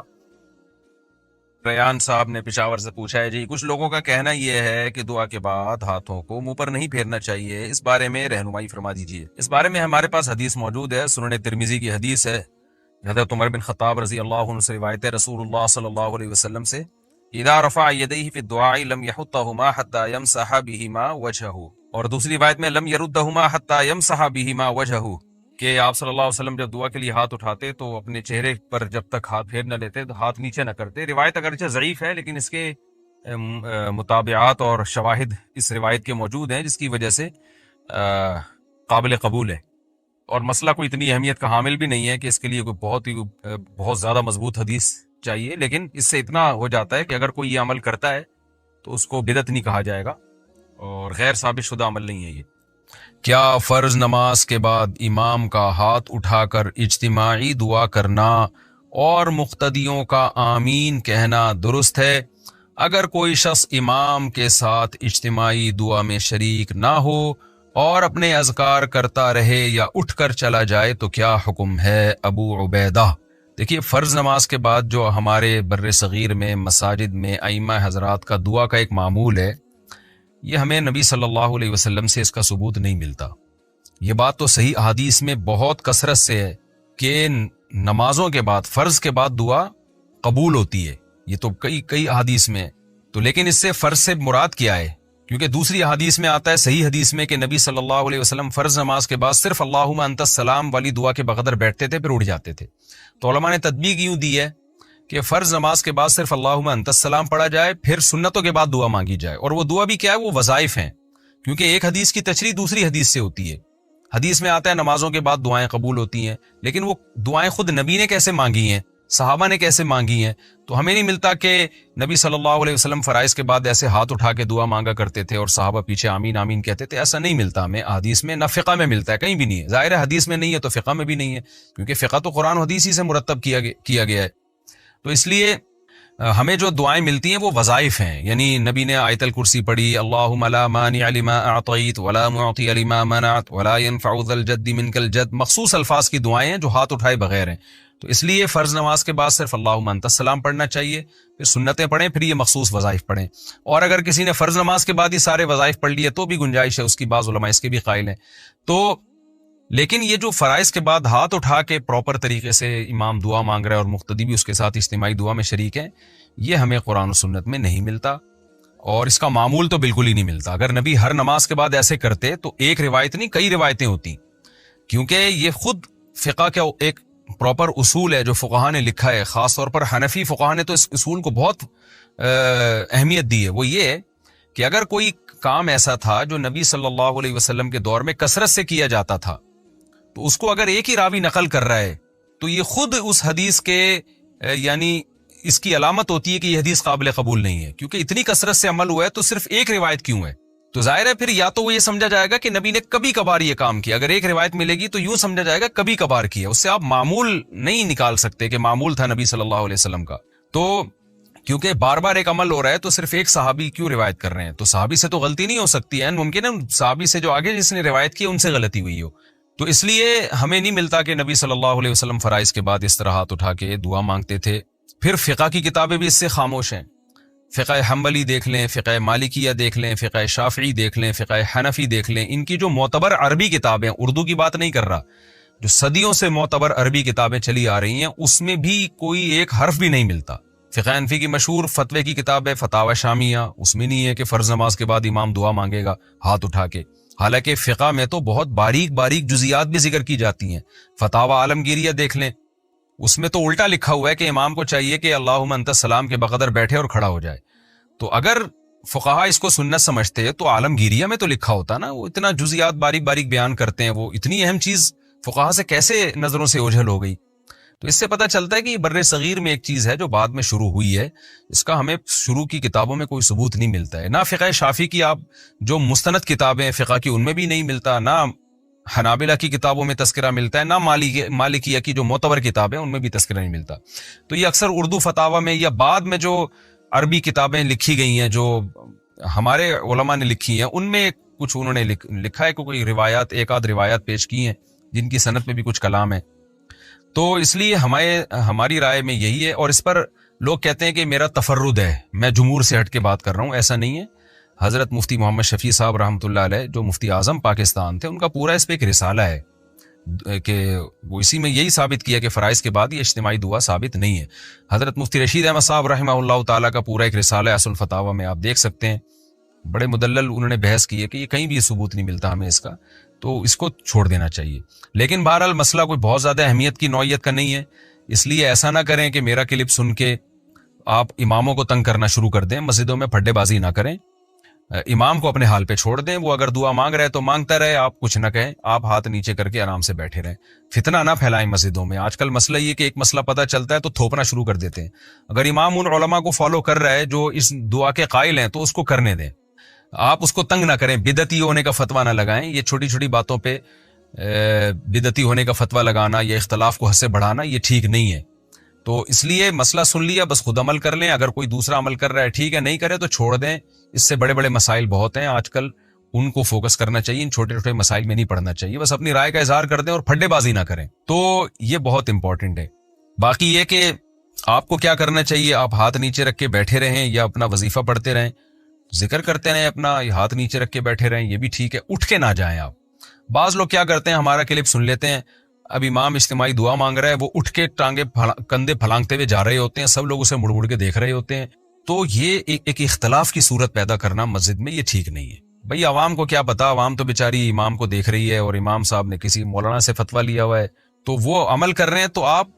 ریان صاحب نے پشاور سے پوچھا ہے جی کچھ لوگوں کا کہنا یہ ہے کہ دعا کے بعد ہاتھوں کو منہ پر نہیں پھیرنا چاہیے، اس بارے میں رہنمائی فرما دیجیے. اس بارے میں ہمارے پاس حدیث موجود ہے، سنن ترمذی کی حدیث ہے. حضرت عمر بن خطاب رضی اللہ عنہ سے روایت ہے رسول اللہ صلی اللہ علیہ وسلم سے اذا رفع یدیہ فی الدعاء لم یحطہما حتی یمسح بہما وجہہ، اور دوسری روایت میں لم یردہما حتی یمسح بہما وجہہ، کہ آپ صلی اللہ علیہ وسلم جب دعا کے لیے ہاتھ اٹھاتے تو اپنے چہرے پر جب تک ہاتھ پھیر نہ لیتے تو ہاتھ نیچے نہ کرتے. روایت اگرچہ ضعیف ہے لیکن اس کے مطابعات اور شواہد اس روایت کے موجود ہیں جس کی وجہ سے قابل قبول ہے. اور مسئلہ کوئی اتنی اہمیت کا حامل بھی نہیں ہے کہ اس کے لیے کوئی بہت زیادہ مضبوط حدیث چاہیے، لیکن اس سے اتنا ہو جاتا ہے کہ اگر کوئی یہ عمل کرتا ہے تو اس کو بدعت نہیں کہا جائے گا اور غیر ثابت شدہ عمل نہیں ہے یہ۔ کیا فرض نماز کے بعد امام کا ہاتھ اٹھا کر اجتماعی دعا کرنا اور مقتدیوں کا آمین کہنا درست ہے؟ اگر کوئی شخص امام کے ساتھ اجتماعی دعا میں شریک نہ ہو اور اپنے اذکار کرتا رہے یا اٹھ کر چلا جائے تو کیا حکم ہے؟ ابو عبیدہ۔ دیکھیے، فرض نماز کے بعد جو ہمارے بر صغیر میں مساجد میں ائمہ حضرات کا دعا کا ایک معمول ہے، یہ ہمیں نبی صلی اللہ علیہ وسلم سے اس کا ثبوت نہیں ملتا۔ یہ بات تو صحیح احادیث میں بہت کثرت سے ہے کہ نمازوں کے بعد، فرض کے بعد دعا قبول ہوتی ہے، یہ تو کئی احادیث میں ہے۔ تو لیکن اس سے فرض سے مراد کیا ہے؟ کیونکہ دوسری حدیث میں آتا ہے، صحیح حدیث میں، کہ نبی صلی اللہ علیہ وسلم فرض نماز کے بعد صرف اللہم انت السلام والی دعا کے بقدر بیٹھتے تھے، پھر اٹھ جاتے تھے۔ تو علماء نے تطبیق یوں دی ہے کہ فرض نماز کے بعد صرف اللہم انت السلام پڑھا جائے، پھر سنتوں کے بعد دعا مانگی جائے، اور وہ دعا بھی کیا ہے؟ وہ وظائف ہیں، کیونکہ ایک حدیث کی تشریح دوسری حدیث سے ہوتی ہے۔ حدیث میں آتا ہے نمازوں کے بعد دعائیں قبول ہوتی ہیں، لیکن وہ دعائیں خود نبی نے کیسے مانگی ہیں، صحابہ نے کیسے مانگی ہیں؟ تو ہمیں نہیں ملتا کہ نبی صلی اللہ علیہ وسلم فرائض کے بعد ایسے ہاتھ اٹھا کے دعا مانگا کرتے تھے اور صحابہ پیچھے آمین آمین کہتے تھے، ایسا نہیں ملتا ہمیں حدیث میں، نہ فقہ میں ملتا ہے، کہیں بھی نہیں ہے۔ ظاہر ہے حدیث میں نہیں ہے تو فقہ میں بھی نہیں ہے، کیونکہ فقہ تو قرآن و حدیث ہی سے مرتب کیا گیا ہے۔ تو اس لیے ہمیں جو دعائیں ملتی ہیں وہ وظائف ہیں، یعنی نبی نے آیت الکرسی پڑھی، اللہم لا مانع لما اعطیت ولا معطی لما منعت ولا ينفع ذا الجد منک الجد، مخصوص الفاظ کی دعائیں ہیں جو ہاتھ اٹھائے بغیر ہیں۔ تو اس لیے فرض نماز کے بعد صرف اللہم انت السلام پڑھنا چاہیے، پھر سنتیں پڑھیں، پھر یہ مخصوص وظائف پڑھیں۔ اور اگر کسی نے فرض نماز کے بعد ہی سارے وظائف پڑھ لیے تو بھی گنجائش ہے اس کی، بعض علماء اس کے بھی قائل ہیں۔ تو لیکن یہ جو فرائض کے بعد ہاتھ اٹھا کے پراپر طریقے سے امام دعا مانگ رہا ہے اور مقتدی بھی اس کے ساتھ اجتماعی دعا میں شریک ہیں، یہ ہمیں قرآن و سنت میں نہیں ملتا، اور اس کا معمول تو بالکل ہی نہیں ملتا۔ اگر نبی ہر نماز کے بعد ایسے کرتے تو ایک روایت نہیں کئی روایتیں ہوتی، کیونکہ یہ خود فقہ کا ایک پراپر اصول ہے جو فقہاء نے لکھا ہے، خاص طور پر حنفی فقہاء نے تو اس اصول کو بہت اہمیت دی ہے۔ وہ یہ ہے کہ اگر کوئی کام ایسا تھا جو نبی صلی اللہ علیہ وسلم کے دور میں کثرت سے کیا جاتا تھا، تو اس کو اگر ایک ہی راوی نقل کر رہا ہے تو یہ خود اس حدیث کے یعنی اس کی علامت ہوتی ہے کہ یہ حدیث قابل قبول نہیں ہے، کیونکہ اتنی کثرت سے عمل ہوا ہے تو صرف ایک روایت کیوں ہے؟ تو ظاہر ہے پھر یا تو وہ یہ سمجھا جائے گا کہ نبی نے کبھی کبھار یہ کام کیا، اگر ایک روایت ملے گی تو یوں سمجھا جائے گا کبھی کبھار کیا، اس سے آپ معمول نہیں نکال سکتے کہ معمول تھا نبی صلی اللہ علیہ وسلم کا۔ تو کیونکہ بار بار ایک عمل ہو رہا ہے تو صرف ایک صحابی کیوں روایت کر رہے ہیں؟ تو صحابی سے تو غلطی نہیں ہو سکتی ہے، ممکن ہے صحابی سے جو آگے جس نے روایت کی ان سے غلطی ہوئی ہو۔ تو اس لیے ہمیں نہیں ملتا کہ نبی صلی اللہ علیہ وسلم فرائض کے بعد اس طرح ہاتھ اٹھا کے دعا مانگتے تھے۔ پھر فقہ کی کتابیں بھی اس سے خاموش ہیں، فقہ حنبلی دیکھ لیں، فقہ مالکیہ دیکھ لیں، فقہ شافعی دیکھ لیں، فقہ حنفی دیکھ لیں، ان کی جو معتبر عربی کتابیں، اردو کی بات نہیں کر رہا، جو صدیوں سے معتبر عربی کتابیں چلی آ رہی ہیں، اس میں بھی کوئی ایک حرف بھی نہیں ملتا۔ فقہ حنفی کی مشہور فتوے کی کتاب ہے فتاوی شامیہ، اس میں نہیں ہے کہ فرض نماز کے بعد امام دعا مانگے گا ہاتھ اٹھا کے، حالانکہ فقہ میں تو بہت باریک باریک جزیات بھی ذکر کی جاتی ہیں۔ فتاوی عالمگیریہ دیکھ لیں، اس میں تو الٹا لکھا ہوا ہے کہ امام کو چاہیے کہ اللہم انت السلام کے بقدر بیٹھے اور کھڑا ہو جائے۔ تو اگر فقہا اس کو سنت سمجھتے تو عالمگیریہ میں تو لکھا ہوتا نا، وہ اتنا جزیات باریک باریک بیان کرتے ہیں، وہ اتنی اہم چیز فقہا سے کیسے نظروں سے اوجھل ہو گئی؟ تو اس سے پتہ چلتا ہے کہ یہ بر صغیر میں ایک چیز ہے جو بعد میں شروع ہوئی ہے، اس کا ہمیں شروع کی کتابوں میں کوئی ثبوت نہیں ملتا ہے، نہ فقہ شافعی کی آپ جو مستند کتابیں فقہ کی ان میں بھی نہیں ملتا، نہ حنابلہ کی کتابوں میں تذکرہ ملتا ہے، نہ مالکیہ کی جو معتبر کتابیں ان میں بھی تذکرہ نہیں ملتا۔ تو یہ اکثر اردو فتاوی میں یا بعد میں جو عربی کتابیں لکھی گئی ہیں جو ہمارے علماء نے لکھی ہیں، ان میں کچھ انہوں نے لکھا ہے کہ کوئی روایات، ایک آدھ روایات پیش کی ہیں جن کی سند میں بھی کچھ کلام ہے۔ تو اس لیے ہماری رائے میں یہی ہے، اور اس پر لوگ کہتے ہیں کہ میرا تفرد ہے، میں جمہور سے ہٹ کے بات کر رہا ہوں، ایسا نہیں ہے۔ حضرت مفتی محمد شفیع صاحب رحمۃ اللہ علیہ جو مفتی اعظم پاکستان تھے، ان کا پورا اس پہ ایک رسالہ ہے کہ وہ اسی میں یہی ثابت کیا کہ فرائض کے بعد یہ اجتماعی دعا ثابت نہیں ہے۔ حضرت مفتی رشید احمد صاحب رحمہ اللہ تعالیٰ کا پورا ایک رسالہ ہے اصل الفتاوی میں، آپ دیکھ سکتے ہیں، بڑے مدلل انہوں نے بحث کی ہے کہ یہ کہیں بھی ثبوت نہیں ملتا ہمیں اس کا، تو اس کو چھوڑ دینا چاہیے۔ لیکن بہرحال مسئلہ کوئی بہت زیادہ اہمیت کی نوعیت کا نہیں ہے، اس لیے ایسا نہ کریں کہ میرا کلپ سن کے آپ اماموں کو تنگ کرنا شروع کر دیں، مسجدوں میں پھڈے بازی نہ کریں۔ امام کو اپنے حال پہ چھوڑ دیں، وہ اگر دعا مانگ رہے تو مانگتا رہے، آپ کچھ نہ کہیں، آپ ہاتھ نیچے کر کے آرام سے بیٹھے رہیں، فتنہ نہ پھیلائیں مسجدوں میں۔ آج کل مسئلہ یہ کہ ایک مسئلہ پتہ چلتا ہے تو تھوپنا شروع کر دیتے ہیں۔ اگر امام ان علماء کو فالو کر رہا ہے جو اس دعا کے قائل ہیں تو اس کو کرنے دیں، آپ اس کو تنگ نہ کریں، بدعتی ہونے کا فتویٰ نہ لگائیں۔ یہ چھوٹی چھوٹی باتوں پہ بدعتی ہونے کا فتویٰ لگانا یا اختلاف کو حد سے بڑھانا یہ ٹھیک نہیں ہے۔ تو اس لیے مسئلہ سن لیا، بس خود عمل کر لیں، اگر کوئی دوسرا عمل کر رہا ہے ٹھیک ہے، نہیں کرے تو چھوڑ دیں۔ اس سے بڑے بڑے مسائل بہت ہیں آج کل، ان کو فوکس کرنا چاہیے، ان چھوٹے چھوٹے مسائل میں نہیں پڑنا چاہیے، بس اپنی رائے کا اظہار کر دیں اور پھڈے بازی نہ کریں، تو یہ بہت امپورٹنٹ ہے۔ باقی یہ کہ آپ کو کیا کرنا چاہیے، آپ ہاتھ نیچے رکھ کے بیٹھے رہیں یا اپنا وظیفہ پڑھتے رہیں، ذکر کرتے رہیں، اپنا ہاتھ نیچے رکھ کے بیٹھے رہیں، یہ بھی ٹھیک ہے، اٹھ کے نہ جائیں آپ۔ بعض لوگ کیا کرتے ہیں، ہمارا کلپ سن لیتے ہیں، اب امام اجتماعی دعا مانگ رہا ہے، وہ اٹھ کے کندھے پھلانگتے ہوئے جا رہے ہوتے ہیں، سب لوگ اسے مڑ مڑ کے دیکھ رہے ہوتے ہیں، تو یہ ایک اختلاف کی صورت پیدا کرنا مسجد میں یہ ٹھیک نہیں ہے۔ بھئی عوام کو کیا پتا، عوام تو بیچاری امام کو دیکھ رہی ہے اور امام صاحب نے کسی مولانا سے فتویٰ لیا ہوا ہے تو وہ عمل کر رہے ہیں، تو آپ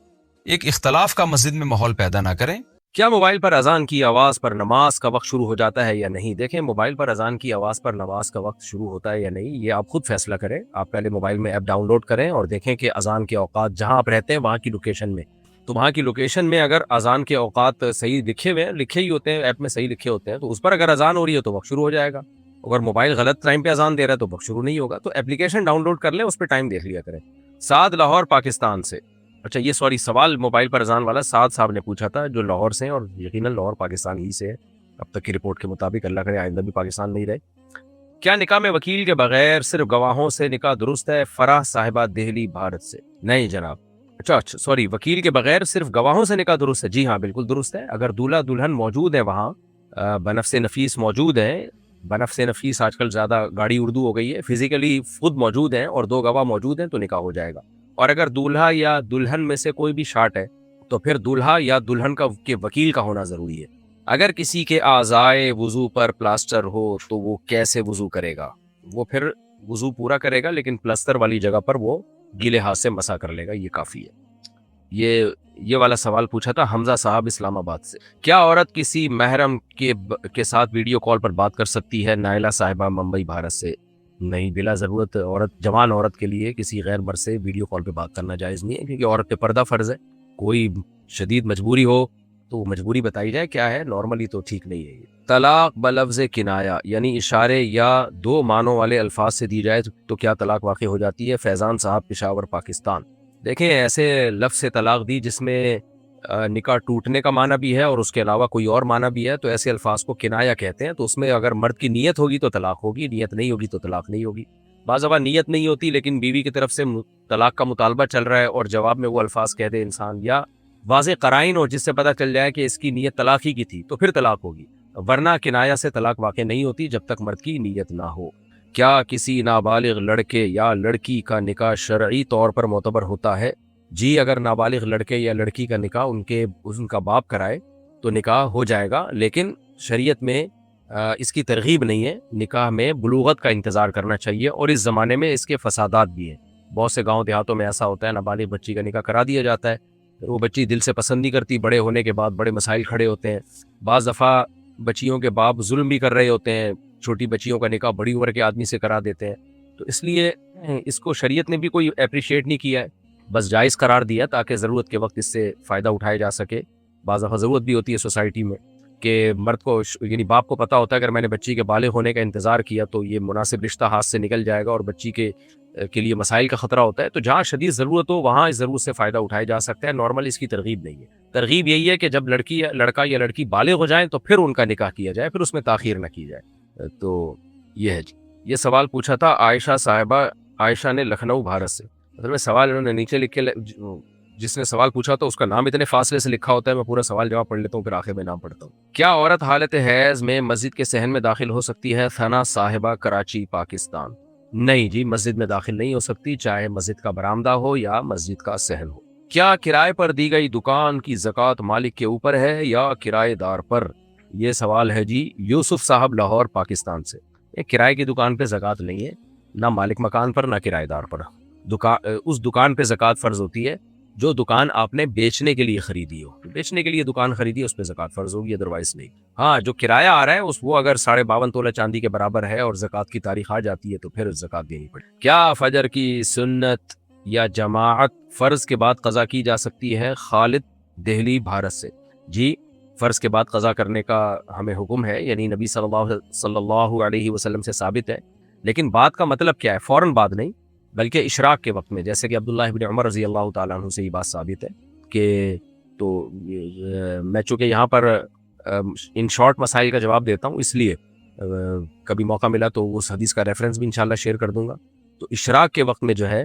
ایک اختلاف کا مسجد میں ماحول پیدا نہ کریں۔ کیا موبائل پر اذان کی آواز پر نماز کا وقت شروع ہو جاتا ہے یا نہیں؟ دیکھیں، موبائل پر اذان کی آواز پر نماز کا وقت شروع ہوتا ہے یا نہیں، یہ آپ خود فیصلہ کریں۔ آپ پہلے موبائل میں ایپ ڈاؤن لوڈ کریں اور دیکھیں کہ اذان کے اوقات جہاں آپ رہتے ہیں وہاں کی لوکیشن میں، تو وہاں کی لوکیشن میں اگر اذان کے اوقات صحیح لکھے ہی ہوتے ہیں، ایپ میں صحیح لکھے ہوتے ہیں، تو اس پر اگر اذان ہو رہی ہے تو وقت شروع ہو جائے گا۔ اگر موبائل غلط ٹائم پہ اذان دے رہا ہے تو وقت شروع نہیں ہوگا، تو اپلیکیشن ڈاؤن لوڈ کر لیں، اس پہ ٹائم دیکھ لیا کریں۔ سعد لاہور پاکستان سے، اچھا یہ سوال موبائل پر اذان والا سعد صاحب نے پوچھا تھا، جو لاہور سے ہیں اور یقیناً لاہور پاکستان ہی سے ہے، اب تک کی رپورٹ کے مطابق، اللہ کرے آئندہ بھی پاکستان نہیں رہے۔ کیا نکاح میں وکیل کے بغیر صرف گواہوں سے نکاح درست ہے؟ فرح صاحبہ دہلی بھارت سے۔ نہیں جناب، اچھا سوری، وکیل کے بغیر صرف گواہوں سے نکاح درست ہے؟ جی ہاں بالکل درست ہے۔ اگر دولہا دلہن موجود ہیں وہاں، بنفس نفیس موجود ہیں، بنفس نفیس آج کل زیادہ گاڑی اردو ہو گئی ہے، فزیکلی خود موجود ہیں اور دو گواہ موجود ہیں تو نکاح ہو جائے گا۔ اور اگر دولہا یا دلہن میں سے کوئی بھی شارٹ ہے تو پھر دولہا یا دلہن کے وکیل کا ہونا ضروری ہے۔ اگر کسی کے اعضائے وضو پر پلاسٹر ہو تو وہ کیسے وضو کرے گا؟ وہ پھر وضو پورا کرے گا، لیکن پلاسٹر والی جگہ پر وہ گیلے ہاتھ سے مسح کر لے گا، یہ کافی ہے۔ یہ والا سوال پوچھا تھا حمزہ صاحب اسلام آباد سے۔ کیا عورت کسی محرم کے ساتھ ویڈیو کال پر بات کر سکتی ہے؟ نائلہ صاحبہ ممبئی بھارت سے۔ نہیں، بلا ضرورت جوان عورت کے لیے کسی غیر مرد سے ویڈیو کال پہ بات کرنا جائز نہیں ہے، کیونکہ عورت پہ پردہ فرض ہے۔ کوئی شدید مجبوری ہو تو وہ مجبوری بتائی جائے کیا ہے، نارملی تو ٹھیک نہیں ہے یہ۔ طلاق بلفظ کنایا یعنی اشارے یا دو معنوں والے الفاظ سے دی جائے تو کیا طلاق واقع ہو جاتی ہے؟ فیضان صاحب پشاور پاکستان۔ دیکھیں، ایسے لفظ سے طلاق دی جس میں نکاح ٹوٹنے کا معنی بھی ہے اور اس کے علاوہ کوئی اور معنی بھی ہے، تو ایسے الفاظ کو کنایا کہتے ہیں۔ تو اس میں اگر مرد کی نیت ہوگی تو طلاق ہوگی، نیت نہیں ہوگی تو طلاق نہیں ہوگی۔ بعض دفعہ نیت نہیں ہوتی لیکن بیوی کی طرف سے طلاق کا مطالبہ چل رہا ہے اور جواب میں وہ الفاظ کہہ دے انسان، یا واضح قرائن ہو جس سے پتہ چل جائے کہ اس کی نیت طلاق ہی کی تھی، تو پھر طلاق ہوگی، ورنہ کنایا سے طلاق واقع نہیں ہوتی جب تک مرد کی نیت نہ ہو۔ کیا کسی نابالغ لڑکے یا لڑکی کا نکاح شرعی طور پر معتبر ہوتا ہے؟ جی، اگر نابالغ لڑکے یا لڑکی کا نکاح ان کا باپ کرائے تو نکاح ہو جائے گا، لیکن شریعت میں اس کی ترغیب نہیں ہے۔ نکاح میں بلوغت کا انتظار کرنا چاہیے، اور اس زمانے میں اس کے فسادات بھی ہیں۔ بہت سے گاؤں دیہاتوں میں ایسا ہوتا ہے، نابالغ بچی کا نکاح کرا دیا جاتا ہے، وہ بچی دل سے پسند نہیں کرتی، بڑے ہونے کے بعد بڑے مسائل کھڑے ہوتے ہیں۔ بعض دفعہ بچیوں کے باپ ظلم بھی کر رہے ہوتے ہیں، چھوٹی بچیوں کا نکاح بڑی عمر کے آدمی سے کرا دیتے ہیں، تو اس لیے اس کو شریعت نے بھی کوئی اپریشیٹ نہیں کیا ہے، بس جائز قرار دیا تاکہ ضرورت کے وقت اس سے فائدہ اٹھایا جا سکے۔ بعض دفعہ ضرورت بھی ہوتی ہے سوسائٹی میں کہ مرد کو یعنی باپ کو پتہ ہوتا ہے اگر میں نے بچی کے بالغ ہونے کا انتظار کیا تو یہ مناسب رشتہ ہاتھ سے نکل جائے گا اور بچی کے لیے مسائل کا خطرہ ہوتا ہے، تو جہاں شدید ضرورت ہو وہاں اس ضرورت سے فائدہ اٹھایا جا سکتا ہے۔ نارمل اس کی ترغیب نہیں ہے۔ ترغیب یہی ہے کہ جب لڑکا یا لڑکی بالغ ہو جائیں تو پھر ان کا نکاح کیا جائے، پھر اس میں تاخیر نہ کی جائے۔ تو یہ ہے جی۔ یہ سوال پوچھا تھا عائشہ صاحبہ، عائشہ نے لکھنؤ بھارت سے۔ مطلب سوال انہوں نے نیچے لکھ کے، جس نے سوال پوچھا تو اس کا نام اتنے فاصلے سے لکھا ہوتا ہے، میں پورا سوال جواب پڑھ لیتا ہوں پھر آخر میں نام پڑھتا ہوں۔ کیا عورت حالت حیض میں مسجد کے صحن میں داخل ہو سکتی ہے؟ ثنا صاحبہ کراچی پاکستان۔ نہیں جی، مسجد میں داخل نہیں ہو سکتی، چاہے مسجد کا برآمدہ ہو یا مسجد کا صحن ہو۔ کیا کرائے پر دی گئی دکان کی زکوٰۃ مالک کے اوپر ہے یا کرائے دار پر؟ یہ سوال ہے جی یوسف صاحب لاہور پاکستان سے۔ ایک کرائے کی دکان پہ زکوٰۃ نہیں ہے، نہ مالک مکان پر نہ کرائے دار پر۔ اس دکان پہ زکوٰۃ فرض ہوتی ہے جو دکان آپ نے بیچنے کے لیے خریدی ہو، بیچنے کے لیے دکان خریدی ہے اس پہ زکوٰۃ فرض ہوگی، ادروائز نہیں۔ ہاں جو کرایہ آ رہا ہے وہ اگر 52.5 تولہ چاندی کے برابر ہے اور زکوٰۃ کی تاریخ آ جاتی ہے تو پھر زکوٰۃ دینی پڑے۔ کیا فجر کی سنت یا جماعت فرض کے بعد قضا کی جا سکتی ہے؟ خالد دہلی بھارت سے۔ جی فرض کے بعد قضا کرنے کا ہمیں حکم ہے، یعنی نبی صلی اللہ علیہ وسلم سے ثابت ہے، لیکن بات کا مطلب کیا ہے؟ فوراً بعد نہیں بلکہ اشراق کے وقت میں، جیسے کہ عبداللہ بن عمر رضی اللہ تعالیٰ عنہ سے یہ بات ثابت ہے کہ تو میں چونکہ یہاں پر ان شارٹ مسائل کا جواب دیتا ہوں، اس لیے کبھی موقع ملا تو اس حدیث کا ریفرنس بھی انشاءاللہ شیئر کر دوں گا۔ تو اشراق کے وقت میں جو ہے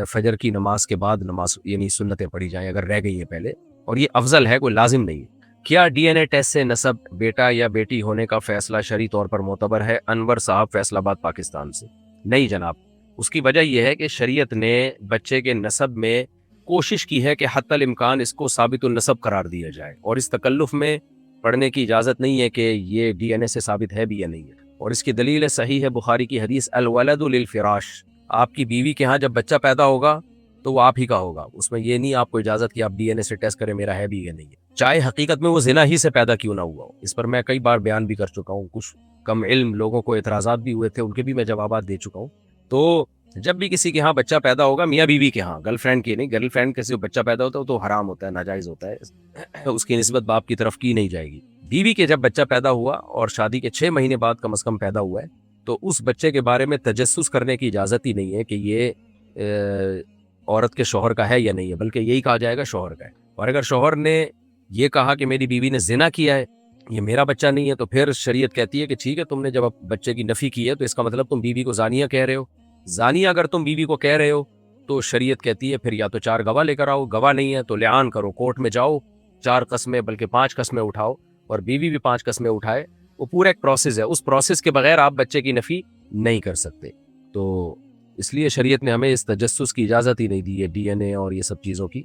فجر کی نماز کے بعد نماز یعنی سنتیں پڑھی جائیں اگر رہ گئی ہیں پہلے، اور یہ افضل ہے، کوئی لازم نہیں ہے۔ کیا ڈی این اے ٹیسٹ سے نسب بیٹا یا بیٹی ہونے کا فیصلہ شرعی طور پر معتبر ہے؟ انور صاحب فیصل آباد پاکستان سے۔ نہیں جناب، اس کی وجہ یہ ہے کہ شریعت نے بچے کے نسب میں کوشش کی ہے کہ حتی الامکان اس کو ثابت النسب قرار دیا جائے، اور اس تکلف میں پڑھنے کی اجازت نہیں ہے کہ یہ ڈی این اے سے ثابت ہے بھی یا نہیں ہے۔ اور اس کی دلیل صحیح ہے بخاری کی حدیث الولد للفراش، آپ کی بیوی کے ہاں جب بچہ پیدا ہوگا تو وہ آپ ہی کا ہوگا، اس میں یہ نہیں آپ کو اجازت کہ آپ ڈی این اے سے ٹیسٹ کریں میرا ہے بھی یا نہیں ہے، چاہے حقیقت میں وہ زنا ہی سے پیدا کیوں نہ ہوا ہو۔ اس پر میں کئی بار بیان بھی کر چکا ہوں، کچھ کم علم لوگوں کو اعتراضات بھی ہوئے تھے، ان کے بھی میں جوابات دے چکا ہوں۔ تو جب بھی کسی کے ہاں بچہ پیدا ہوگا، میاں بیوی کے ہاں، گرل فرینڈ کی نہیں، گرل فرینڈ کے سے بچہ پیدا ہوتا ہے تو حرام ہوتا ہے، ناجائز ہوتا ہے، اس کی نسبت باپ کی طرف کی نہیں جائے گی۔ بیوی کے جب بچہ پیدا ہوا اور شادی کے 6 مہینے بعد کم از کم پیدا ہوا ہے تو اس بچے کے بارے میں تجسس کرنے کی اجازت ہی نہیں ہے کہ یہ عورت کے شوہر کا ہے یا نہیں ہے، بلکہ یہی کہا جائے گا شوہر کا ہے۔ اور اگر شوہر نے یہ کہا کہ میری بیوی نے زنا کیا ہے، یہ میرا بچہ نہیں ہے، تو پھر شریعت کہتی ہے کہ ٹھیک ہے، تم نے جب بچے کی نفی کی ہے تو اس کا مطلب تم بیوی کو زانیہ کہہ رہے ہو۔ زانیہ اگر تم بیوی کو کہہ رہے ہو تو شریعت کہتی ہے پھر یا تو 4 گواہ لے کر آؤ، گواہ نہیں ہے تو لعان کرو، کورٹ میں جاؤ، 4 قسمیں بلکہ 5 قسمیں اٹھاؤ، اور بیوی بھی 5 قسمیں اٹھائے۔ وہ پورا ایک پروسیس ہے، اس پروسیس کے بغیر آپ بچے کی نفی نہیں کر سکتے۔ تو اس لیے شریعت نے ہمیں اس تجسس کی اجازت ہی نہیں دی ہے، ڈی این اے اور یہ سب چیزوں کی۔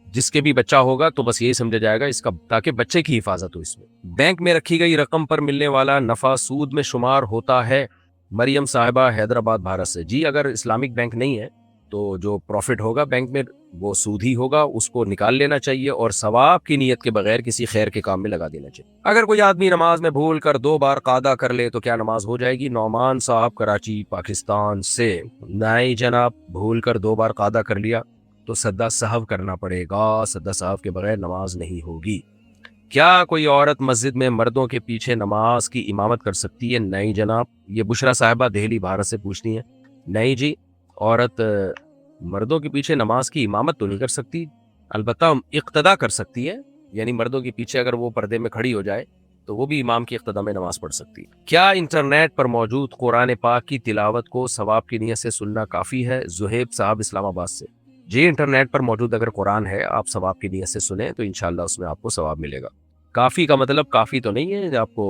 جس کے بھی بچہ ہوگا تو بس یہی سمجھا جائے گا اس کا، تاکہ بچے کی حفاظت ہو۔ اس میں بینک میں رکھی گئی رقم پر ملنے والا نفع سود میں شمار ہوتا ہے؟ مریم صاحبہ حیدرآباد بھارت سے۔ جی اگر اسلامک بینک نہیں ہے تو جو پروفٹ ہوگا بینک میں وہ سود ہی ہوگا، اس کو نکال لینا چاہیے اور ثواب کی نیت کے بغیر کسی خیر کے کام میں لگا دینا چاہیے۔ اگر کوئی آدمی نماز میں بھول کر 2 بار قاعدہ کر لے تو کیا نماز ہو جائے گی؟ نعمان صاحب کراچی پاکستان سے۔ نہیں جناب، بھول کر 2 بار قاعدہ کر لیا تو سدا سہو کرنا پڑے گا، سدا سہو کے بغیر نماز نہیں ہوگی۔ کیا کوئی عورت مسجد میں مردوں کے پیچھے نماز کی امامت کر سکتی ہے؟ نہیں جناب، یہ بشرا صاحبہ دہلی بھارت سے پوچھتی ہیں۔ نہیں جی، عورت مردوں کے پیچھے نماز کی امامت تو نہیں کر سکتی، البتہ اقتدا کر سکتی ہے، یعنی مردوں کے پیچھے اگر وہ پردے میں کھڑی ہو جائے تو وہ بھی امام کی اقتدا میں نماز پڑھ سکتی ہے۔ کیا انٹرنیٹ پر موجود قرآن پاک کی تلاوت کو ثواب کی نیت سے سننا کافی ہے؟ زہیب صاحب اسلام آباد سے۔ جی انٹرنیٹ پر موجود اگر قرآن ہے آپ ثواب کی نیت سے سنیں تو انشاءاللہ اس میں آپ کو ثواب ملے گا۔ کافی کا مطلب کافی تو نہیں ہے، آپ کو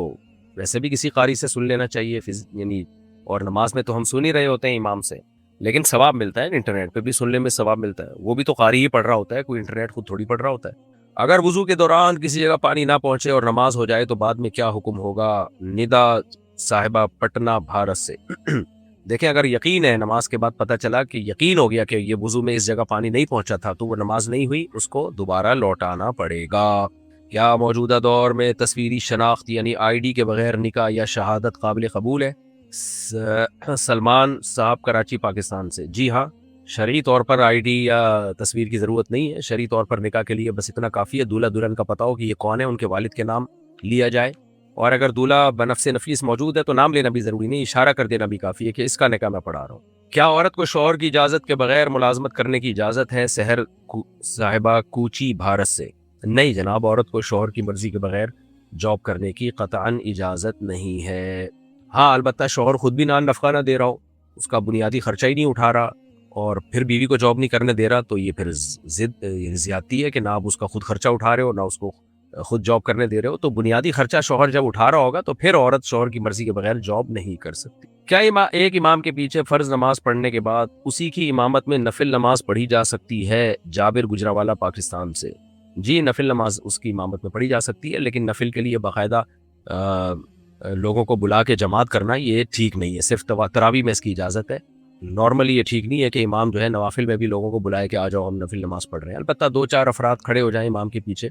ویسے بھی کسی قاری سے سن لینا چاہیے، یعنی اور نماز میں تو ہم سن ہی رہے ہوتے ہیں امام سے، لیکن ثواب ملتا ہے، انٹرنیٹ پہ بھی سننے میں ثواب ملتا ہے، وہ بھی تو قاری ہی پڑھ رہا ہوتا ہے، کوئی انٹرنیٹ خود تھوڑی پڑھ رہا ہوتا ہے۔ اگر وضو کے دوران کسی جگہ پانی نہ پہنچے اور نماز ہو جائے تو بعد میں کیا حکم ہوگا؟ ندا صاحبہ پٹنہ بھارت سے۔ دیکھیں اگر یقین ہے، نماز کے بعد پتہ چلا کہ یقین ہو گیا کہ یہ وضو میں اس جگہ پانی نہیں پہنچا تھا تو وہ نماز نہیں ہوئی، اس کو دوبارہ لوٹانا پڑے گا۔ کیا موجودہ دور میں تصویری شناخت یعنی آئی ڈی کے بغیر نکاح یا شہادت قابل قبول ہے؟ سلمان صاحب کراچی پاکستان سے۔ جی ہاں، شرعی طور پر آئی ڈی یا تصویر کی ضرورت نہیں ہے، شرعی طور پر نکاح کے لیے بس اتنا کافی ہے دولہا دلہن کا پتہ ہو کہ یہ کون ہے، ان کے والد کے نام لیا جائے، اور اگر دولہا بنفس نفیس موجود ہے تو نام لینا بھی ضروری نہیں، اشارہ کر دینا بھی کافی ہے کہ اس کا نکاح میں پڑھا رہا ہوں۔ کیا عورت کو شوہر کی اجازت کے بغیر ملازمت کرنے کی اجازت ہے؟ سحر صاحبہ کوچی بھارت سے۔ نہیں جناب، عورت کو شوہر کی مرضی کے بغیر جاب کرنے کی قطعاً اجازت نہیں ہے۔ ہاں البتہ شوہر خود بھی نفقہ نہ دے رہا ہو، اس کا بنیادی خرچہ ہی نہیں اٹھا رہا اور پھر بیوی کو جاب نہیں کرنے دے رہا تو یہ پھر زیادتی ہے کہ نہ آپ اس کا خود خرچہ اٹھا رہے ہو نہ اس کو خود جاب کرنے دے رہے ہو۔ تو بنیادی خرچہ شوہر جب اٹھا رہا ہوگا تو پھر عورت شوہر کی مرضی کے بغیر جاب نہیں کر سکتی۔ کیا ایک امام کے پیچھے فرض نماز پڑھنے کے بعد اسی کی امامت میں نفل نماز پڑھی جا سکتی ہے؟ جابر گجراوالا پاکستان سے۔ جی نفل نماز اس کی امامت میں پڑھی جا سکتی ہے، لیکن نفل کے لیے باقاعدہ لوگوں کو بلا کے جماعت کرنا یہ ٹھیک نہیں ہے، صرف تراویح میں اس کی اجازت ہے نارملی یہ ٹھیک نہیں ہے کہ امام جو ہے نوافل میں بھی لوگوں کو بلائے کہ آ جاؤ ہم نفل نماز پڑھ رہے ہیں. البتہ 2-4 افراد کھڑے ہو جائیں امام کے پیچھے,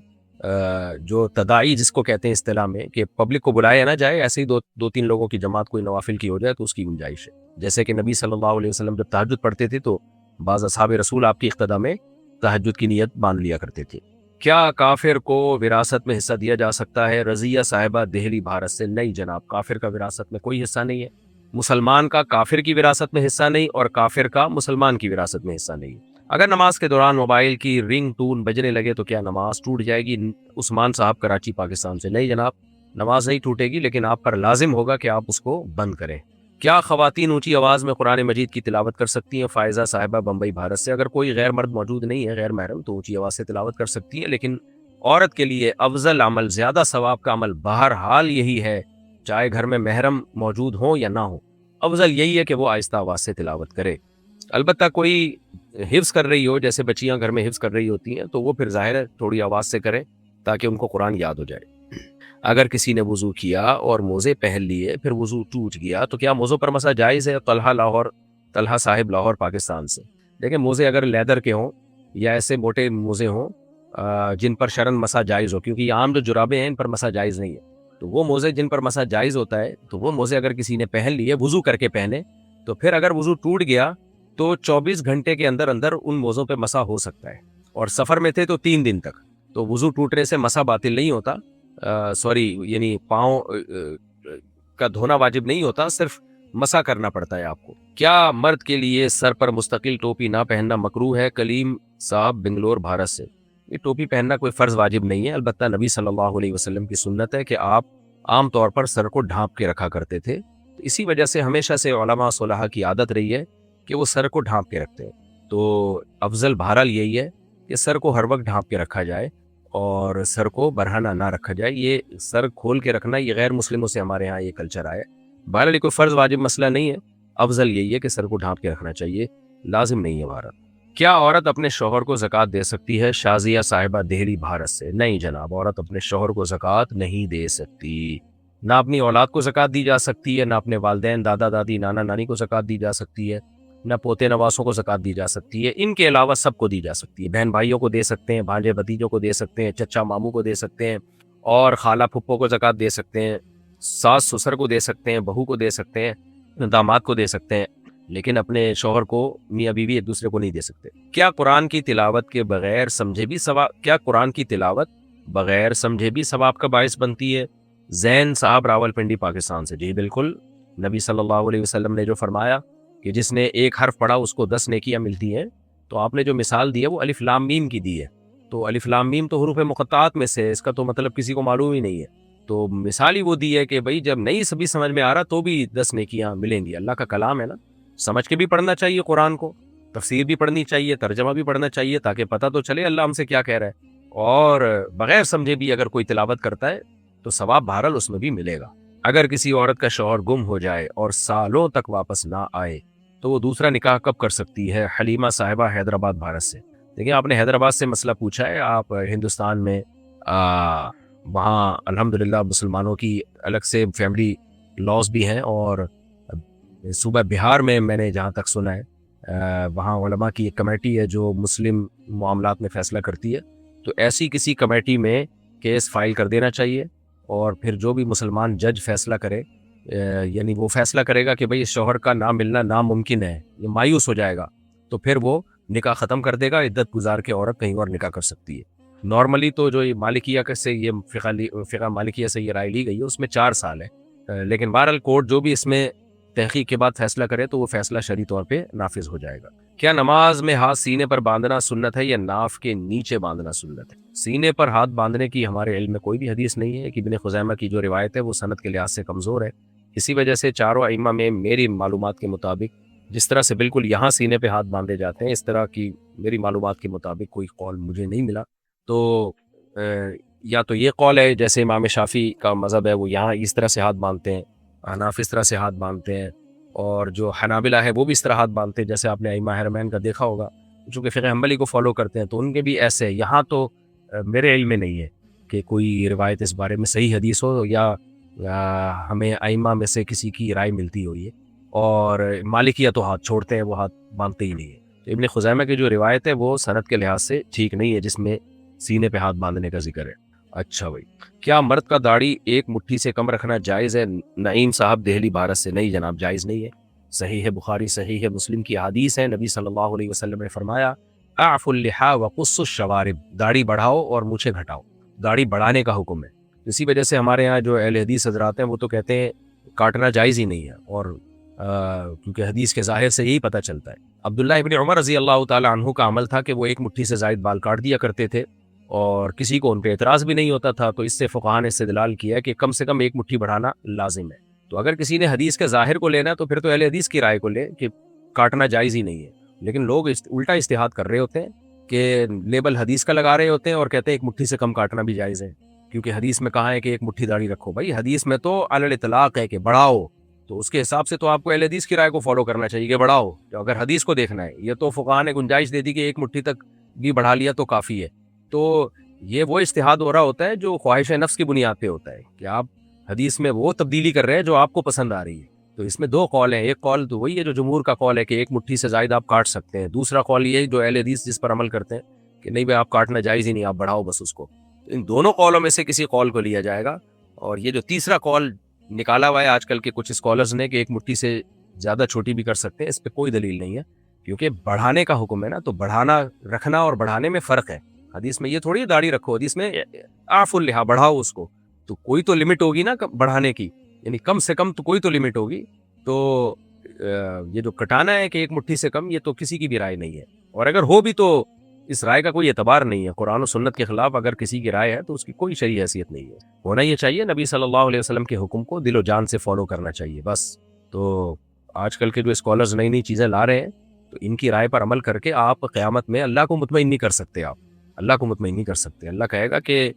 جو تداعی جس کو کہتے ہیں اصطلاح میں, کہ پبلک کو بلایا نہ جائے, ایسے ہی 2-3 لوگوں کی جماعت کوئی نوافل کی ہو جائے تو اس کی گنجائش ہے. جیسے کہ نبی صلی اللہ علیہ وسلم جب تہجد پڑھتے تھے تو بعض اصحاب رسول آپ کی اقتدا میں تہجد کی نیت باندھ لیا کرتے تھے. کیا کافر کو وراثت میں حصہ دیا جا سکتا ہے؟ رضیہ صاحبہ دہلی بھارت سے. نہیں جناب, کافر کا وراثت میں کوئی حصہ نہیں ہے. مسلمان کا کافر کی وراثت میں حصہ نہیں, اور کافر کا مسلمان کی وراثت میں حصہ نہیں. اگر نماز کے دوران موبائل کی رنگ ٹون بجنے لگے تو کیا نماز ٹوٹ جائے گی؟ عثمان صاحب کراچی پاکستان سے. نہیں جناب, نماز نہیں ٹوٹے گی, لیکن آپ پر لازم ہوگا کہ آپ اس کو بند کریں. کیا خواتین اونچی آواز میں قرآن مجید کی تلاوت کر سکتی ہیں؟ فائزہ صاحبہ بمبئی بھارت سے. اگر کوئی غیر مرد موجود نہیں ہے, غیر محرم, تو اونچی آواز سے تلاوت کر سکتی ہے, لیکن عورت کے لیے افضل عمل, زیادہ ثواب کا عمل بہرحال یہی ہے, چاہے گھر میں محرم موجود ہوں یا نہ ہو, افضل یہی ہے کہ وہ آہستہ آواز سے تلاوت کرے. البتہ کوئی حفظ کر رہی ہو, جیسے بچیاں گھر میں حفظ کر رہی ہوتی ہیں, تو وہ پھر ظاہر ہے تھوڑی آواز سے کریں تاکہ ان کو قرآن یاد ہو جائے. اگر کسی نے وضو کیا اور موزے پہن لیے پھر وضو ٹوٹ گیا تو کیا موزوں پر مسا جائز ہے؟ طلحہ صاحب لاہور پاکستان سے. دیکھیں, موزے اگر لیدر کے ہوں یا ایسے موٹے موزے ہوں جن پر شرن مسا جائز ہو, کیونکہ یہ عام جو جرابیں ہیں ان پر مسا جائز نہیں ہے, تو وہ موزے جن پر مسا جائز ہوتا ہے, تو وہ موزے اگر کسی نے پہن لیے وضو کر کے پہنے, تو پھر اگر وضو ٹوٹ گیا تو 24 گھنٹے کے اندر اندر ان موزوں پہ مسا ہو سکتا ہے. اور سفر میں تھے تو 3 دن تک, تو وضو ٹوٹنے سے مسا باطل نہیں ہوتا, یعنی پاؤں کا دھونا واجب نہیں ہوتا, صرف مسا کرنا پڑتا ہے آپ کو. کیا مرد کے لیے سر پر مستقل ٹوپی نہ پہننا مکروہ ہے؟ کلیم صاحب بنگلور بھارت سے. یہ ٹوپی پہننا کوئی فرض واجب نہیں ہے, البتہ نبی صلی اللہ علیہ وسلم کی سنت ہے کہ آپ عام طور پر سر کو ڈھانپ کے رکھا کرتے تھے. اسی وجہ سے ہمیشہ سے علماء صلحاء کی عادت رہی ہے کہ وہ سر کو ڈھانپ کے رکھتے ہیں. تو افضل بہرحال یہی ہے کہ سر کو ہر وقت ڈھانپ کے رکھا جائے اور سر کو برہنہ نہ رکھا جائے. یہ سر کھول کے رکھنا یہ غیر مسلموں سے ہمارے ہاں یہ کلچر آیا. بہرحال کوئی فرض واجب مسئلہ نہیں ہے, افضل یہی ہے کہ سر کو ڈھانپ کے رکھنا چاہیے, لازم نہیں ہے بھارت. کیا عورت اپنے شوہر کو زکوٰۃ دے سکتی ہے؟ شازیہ صاحبہ دہلی بھارت سے. نہیں جناب, عورت اپنے شوہر کو زکوٰۃ نہیں دے سکتی. نہ اپنی اولاد کو زکوٰۃ دی جا سکتی ہے, نہ اپنے والدین, دادا دادی, نانا نانی کو زکوٰۃ دی جا سکتی ہے, نہ پوتے نواسوں کو زکوٰۃ دی جا سکتی ہے. ان کے علاوہ سب کو دی جا سکتی ہے. بہن بھائیوں کو دے سکتے ہیں, بھانجے بھتیجوں کو دے سکتے ہیں, چچا ماموں کو دے سکتے ہیں, اور خالہ پھپھو کو زکوٰۃ دے سکتے ہیں, ساس سسر کو دے سکتے ہیں, بہو کو دے سکتے ہیں, داماد کو دے سکتے ہیں, لیکن اپنے شوہر کو, میاں بیوی ایک دوسرے کو نہیں دے سکتے. کیا قرآن کی تلاوت کے بغیر سمجھے بھی ثواب کا باعث بنتی ہے؟ زین صاحب راول پنڈی پاکستان سے. جی بالکل, نبی صلی اللہ علیہ وسلم نے جو فرمایا کہ جس نے ایک حرف پڑھا اس کو 10 نیکیاں ملتی ہیں, تو آپ نے جو مثال دی ہے وہ الف لام میم کی دی ہے. تو الف لام میم تو حروف مقطعات میں سے, اس کا تو مطلب کسی کو معلوم ہی نہیں ہے. تو مثال ہی وہ دی ہے کہ بھائی جب نہیں سبھی سمجھ میں آ رہا تو بھی 10 نیکیاں ملیں گی. اللہ کا کلام ہے نا, سمجھ کے بھی پڑھنا چاہیے قرآن کو, تفسیر بھی پڑھنی چاہیے, ترجمہ بھی پڑھنا چاہیے, تاکہ پتہ تو چلے اللہ ہم سے کیا کہہ رہا ہے. اور بغیر سمجھے بھی اگر کوئی تلاوت کرتا ہے تو ثواب بہرحال اس میں بھی ملے گا. اگر کسی عورت کا شوہر گم ہو جائے اور سالوں تک واپس نہ آئے تو وہ دوسرا نکاح کب کر سکتی ہے؟ حلیمہ صاحبہ حیدرآباد بھارت سے. دیکھیں, آپ نے حیدرآباد سے مسئلہ پوچھا ہے. آپ ہندوستان میں وہاں الحمدللہ مسلمانوں کی الگ سے فیملی لاز بھی ہیں, اور صوبہ بہار میں نے جہاں تک سنا ہے وہاں علماء کی ایک کمیٹی ہے جو مسلم معاملات میں فیصلہ کرتی ہے. تو ایسی کسی کمیٹی میں کیس فائل کر دینا چاہیے, اور پھر جو بھی مسلمان جج فیصلہ کرے, یعنی وہ فیصلہ کرے گا کہ بھئی اس شوہر کا نہ ملنا ناممکن ہے, یہ مایوس ہو جائے گا, تو پھر وہ نکاح ختم کر دے گا. عدت گزار کے عورت کہیں اور نکاح کر سکتی ہے. نارملی تو جو مالکیہ سے یہ فقہ مالکیہ سے یہ رائے لی گئی ہے اس میں 4 سال ہے, لیکن بہرحال کورٹ جو بھی اس میں تحقیق کے بعد فیصلہ کرے تو وہ فیصلہ شرعی طور پہ نافذ ہو جائے گا. کیا نماز میں ہاتھ سینے پر باندھنا سنت ہے یا ناف کے نیچے باندھنا سنت ہے؟ سینے پر ہاتھ باندھنے کی ہمارے علم میں کوئی بھی حدیث نہیں ہے. کہ ابن خزیمہ کی جو روایت ہے وہ سند کے لحاظ سے کمزور ہے. اسی وجہ سے چاروں ائمہ میں میری معلومات کے مطابق جس طرح سے بالکل یہاں سینے پہ ہاتھ باندھے جاتے ہیں, اس طرح کی میری معلومات کے مطابق کوئی قول مجھے نہیں ملا. تو یا تو یہ قول ہے جیسے امام شافعی کا مذہب ہے, وہ یہاں اس طرح سے ہاتھ باندھتے ہیں, حناف اس طرح سے ہاتھ باندھتے ہیں, اور جو حنابلہ ہے وہ بھی اس طرح ہاتھ باندھتے ہیں جیسے آپ نے ائمہ حرمین کا دیکھا ہوگا, چونکہ فقہ حنبلی کو فالو کرتے ہیں تو ان کے بھی ایسے ہے. یہاں تو میرے علم میں نہیں ہے کہ کوئی روایت اس بارے میں صحیح حدیث ہو یا ہمیں ائمہ میں سے کسی کی رائے ملتی ہوئی ہے. اور مالکیہ تو ہاتھ چھوڑتے ہیں، وہ ہاتھ باندھتے ہی نہیں ہیں۔ تو ابن خزیمہ کی جو روایت ہے وہ سند کے لحاظ سے ٹھیک نہیں ہے، جس میں سینے پہ ہاتھ باندھنے کا ذکر ہے۔ اچھا بھائی، کیا مرد کا داڑھی ایک مٹھی سے کم رکھنا جائز ہے؟ نعیم صاحب دہلی بھارت سے۔ نہیں جناب، جائز نہیں ہے۔ صحیح ہے بخاری، صحیح ہے مسلم کی حدیث ہے، نبی صلی اللہ علیہ وسلم نے فرمایا اعفوا اللحى وقصوا الشوارب، داڑھی بڑھاؤ اور مونچھیں گھٹاؤ۔ داڑھی بڑھانے کا حکم ہے۔ اسی وجہ سے ہمارے ہاں جو اہل حدیث حضرات ہیں وہ تو کہتے ہیں کاٹنا جائز ہی نہیں ہے، اور کیونکہ حدیث کے ظاہر سے یہی پتہ چلتا ہے۔ عبداللہ ابن عمر رضی اللہ تعالی عنہ کا عمل تھا کہ وہ ایک مٹھی سے زائد بال کاٹ دیا کرتے تھے، اور کسی کو ان پہ اعتراض بھی نہیں ہوتا تھا۔ تو اس سے فقہاء نے استدلال کیا کہ کم سے کم ایک مٹھی بڑھانا لازم ہے۔ تو اگر کسی نے حدیث کے ظاہر کو لینا تو پھر تو اہل حدیث کی رائے کو لے کہ کاٹنا جائز ہی نہیں ہے، لیکن لوگ الٹا اجتہاد کر رہے ہوتے ہیں کہ لیبل حدیث کا لگا رہے ہوتے ہیں اور کہتے ہیں ایک مٹھی سے کم کاٹنا بھی جائز ہے، کیونکہ حدیث میں کہا ہے کہ ایک مٹھی داڑھی رکھو۔ بھائی حدیث میں تو علی الاطلاق ہے کہ بڑھاؤ، تو اس کے حساب سے تو آپ کو اہل حدیث کی رائے کو فالو کرنا چاہیے کہ بڑھاؤ، جو اگر حدیث کو دیکھنا ہے۔ یہ تو فقہاء نے گنجائش دے دی کہ ایک مٹھی تک بھی بڑھا لیا تو کافی ہے۔ تو یہ وہ اجتہاد ہو رہا ہوتا ہے جو خواہش نفس کی بنیاد پہ ہوتا ہے کہ آپ حدیث میں وہ تبدیلی کر رہے ہیں جو آپ کو پسند آ رہی ہے۔ تو اس میں دو قول ہیں، ایک قول تو وہی ہے جو جمہور کا قول ہے کہ ایک مٹھی سے زائد آپ کاٹ سکتے ہیں، دوسرا قول یہ ہے جو اہل حدیث جس پر عمل کرتے ہیں کہ نہیں بھائی آپ کاٹنا جائز ہی نہیں، آپ بڑھاؤ بس اس کو۔ ان دونوں قولوں میں سے کسی قول کو لیا جائے گا، اور یہ جو تیسرا قول نکالا ہوا ہے آج کل کے کچھ اسکالرز نے کہ ایک مٹھی سے زیادہ چھوٹی بھی کر سکتے ہیں، اس پہ کوئی دلیل نہیں ہے، کیونکہ بڑھانے کا حکم ہے نا، تو بڑھانا رکھنا اور بڑھانے میں فرق ہے۔ حدیث میں یہ تھوڑی داڑھی رکھو، حدیث میں اعفوا اللحى بڑھاؤ اس کو، تو کوئی تو لمٹ ہوگی نا بڑھانے کی، یعنی کم سے کم تو کوئی تو لمٹ ہوگی۔ تو یہ جو کٹانا ہے کہ ایک مٹھی سے کم، یہ تو کسی کی بھی رائے نہیں ہے، اور اگر ہو بھی تو اس رائے کا کوئی اعتبار نہیں ہے۔ قرآن و سنت کے خلاف اگر کسی کی رائے ہے تو اس کی کوئی شرعی حیثیت نہیں ہے۔ ہونا یہ چاہیے نبی صلی اللہ علیہ وسلم کے حکم کو دل و جان سے فالو کرنا چاہیے بس۔ تو آج کل کے جو اسکالرز نئی نئی چیزیں لا رہے ہیں، تو ان کی رائے پر عمل کر کے آپ قیامت میں اللہ کو مطمئن نہیں کر سکتے، آپ اللہ کو مطمئن نہیں کر سکتے۔ اللہ کہے گا کہ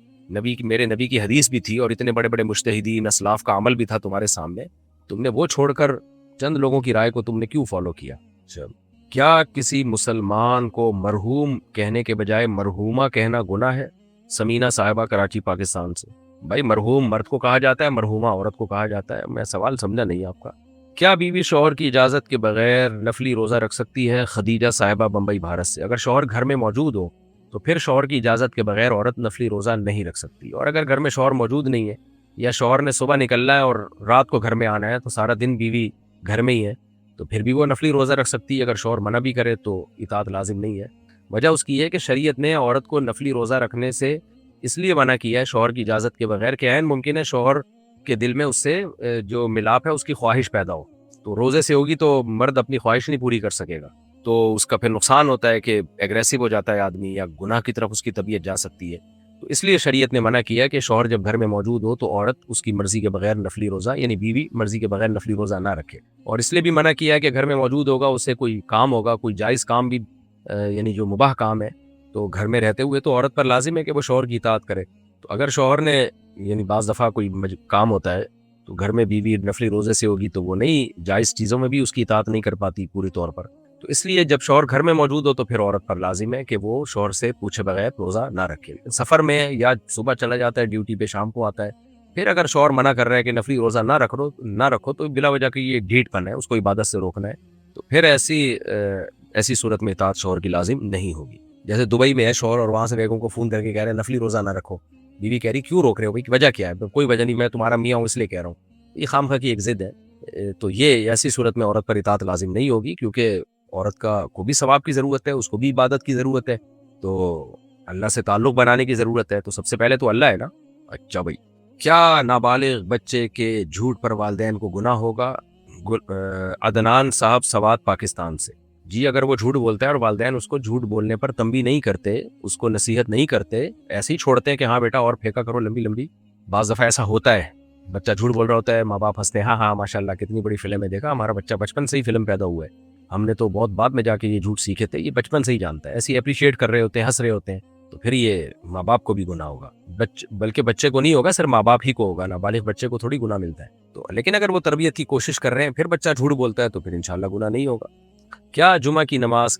میرے نبی کی حدیث بھی تھی اور اتنے بڑے بڑے مجتہدین اسلاف کا عمل بھی تھا تمہارے سامنے، تم نے وہ چھوڑ کر چند لوگوں کی رائے کو تم نے کیوں فالو کیا؟ کیا کسی مسلمان کو مرحوم کہنے کے بجائے مرحومہ کہنا گناہ ہے؟ سمینہ صاحبہ کراچی پاکستان سے۔ بھائی مرحوم مرد کو کہا جاتا ہے، مرحومہ عورت کو کہا جاتا ہے، میں سوال سمجھا نہیں آپ کا۔ کیا بیوی شوہر کی اجازت کے بغیر نفلی روزہ رکھ سکتی ہے؟ خدیجہ صاحبہ بمبئی بھارت سے۔ اگر شوہر گھر میں موجود ہو تو پھر شوہر کی اجازت کے بغیر عورت نفلی روزہ نہیں رکھ سکتی، اور اگر گھر میں شوہر موجود نہیں ہے یا شوہر نے صبح نکلنا ہے اور رات کو گھر میں آنا ہے تو سارا دن بیوی گھر میں ہی ہے تو پھر بھی وہ نفلی روزہ رکھ سکتی ہے۔ اگر شوہر منع بھی کرے تو اطاعت لازم نہیں ہے۔ وجہ اس کی ہے کہ شریعت نے عورت کو نفلی روزہ رکھنے سے اس لیے منع کیا ہے شوہر کی اجازت کے بغیر کہ عین ممکن ہے شوہر کے دل میں اس سے جو ملاپ ہے اس کی خواہش پیدا ہو، تو روزے سے ہوگی تو مرد اپنی خواہش نہیں پوری کر سکے گا، تو اس کا پھر نقصان ہوتا ہے کہ ایگریسو ہو جاتا ہے آدمی، یا گناہ کی طرف اس کی طبیعت جا سکتی ہے۔ تو اس لیے شریعت نے منع کیا کہ شوہر جب گھر میں موجود ہو تو عورت اس کی مرضی کے بغیر نفلی روزہ، یعنی بیوی مرضی کے بغیر نفلی روزہ نہ رکھے۔ اور اس لیے بھی منع کیا ہے کہ گھر میں موجود ہوگا، اس سے کوئی کام ہوگا، کوئی جائز کام بھی یعنی جو مباح کام ہے، تو گھر میں رہتے ہوئے تو عورت پر لازم ہے کہ وہ شوہر کی اطاعت کرے۔ تو اگر شوہر نے یعنی بعض دفعہ کوئی کام ہوتا ہے تو گھر میں بیوی نفلی روزے سے ہوگی تو وہ نہیں، جائز چیزوں میں بھی اس کی اطاعت نہیں کر پاتی پوری طور پر۔ تو اس لیے جب شوہر گھر میں موجود ہو تو پھر عورت پر لازم ہے کہ وہ شوہر سے پوچھے بغیر روزہ نہ رکھے۔ سفر میں یا صبح چلا جاتا ہے ڈیوٹی پہ، شام کو آتا ہے، پھر اگر شوہر منع کر رہا ہے کہ نفلی روزہ نہ رکھو تو بلا وجہ کی یہ ڈھیٹ پن ہے، اس کو عبادت سے روکنا ہے، تو پھر ایسی صورت میں اطاعت شوہر کی لازم نہیں ہوگی۔ جیسے دبئی میں ہے شوہر اور وہاں سے بیگم کو فون کر کے کہہ رہے ہیں نفلی روزہ نہ رکھو، بیوی کہہ رہی کیوں روک رہے ہو بھائی، وجہ کیا ہے؟ کوئی وجہ نہیں، میں تمہارا میاں ہوں اس لیے کہہ رہا ہوں۔ یہ خامخواہ کی ایک ضد ہے۔ تو یہ ایسی صورت میں عورت پر اطاعت لازم نہیں ہوگی، کیونکہ عورت کو بھی ثواب کی ضرورت ہے، اس کو بھی عبادت کی ضرورت ہے، تو اللہ سے تعلق بنانے کی ضرورت ہے، تو سب سے پہلے تو اللہ ہے نا۔ اچھا بھائی، کیا نابالغ بچے کے جھوٹ پر والدین کو گناہ ہوگا؟ عدنان صاحب سوات پاکستان سے۔ جی اگر وہ جھوٹ بولتا ہے اور والدین اس کو جھوٹ بولنے پر تنبیہ نہیں کرتے، اس کو نصیحت نہیں کرتے، ایسے ہی چھوڑتے ہیں کہ ہاں بیٹا اور پھینکا کرو لمبی لمبی، بعض دفعہ ایسا ہوتا ہے، بچہ جھوٹ بول رہا ہوتا ہے، ماں باپ ہنستے ہیں، ہاں ماشاءاللہ کتنی بڑی فلم ہے، دیکھا ہمارا بچہ بچپن سے ہی فلم پیدا ہوا ہے، ہم نے تو بہت بعد میں جا کے یہ جھوٹ سیکھے تھے، یہ بچپن سے ہی جانتا ہے، ایسے اپریشیٹ کر رہے ہوتے ہیں، ہنس رہے ہوتے ہیں، تو پھر یہ ماں باپ کو بھی گناہ ہوگا، بلکہ بچے کو نہیں ہوگا، صرف ماں باپ ہی کو ہوگا، نابالغ بچے کو تھوڑی گناہ ملتا ہے۔ تو لیکن اگر وہ تربیت کی کوشش کر رہے ہیں پھر بچہ جھوٹ بولتا ہے تو پھر انشاءاللہ گناہ نہیں ہوگا۔ کیا جمعہ کی نماز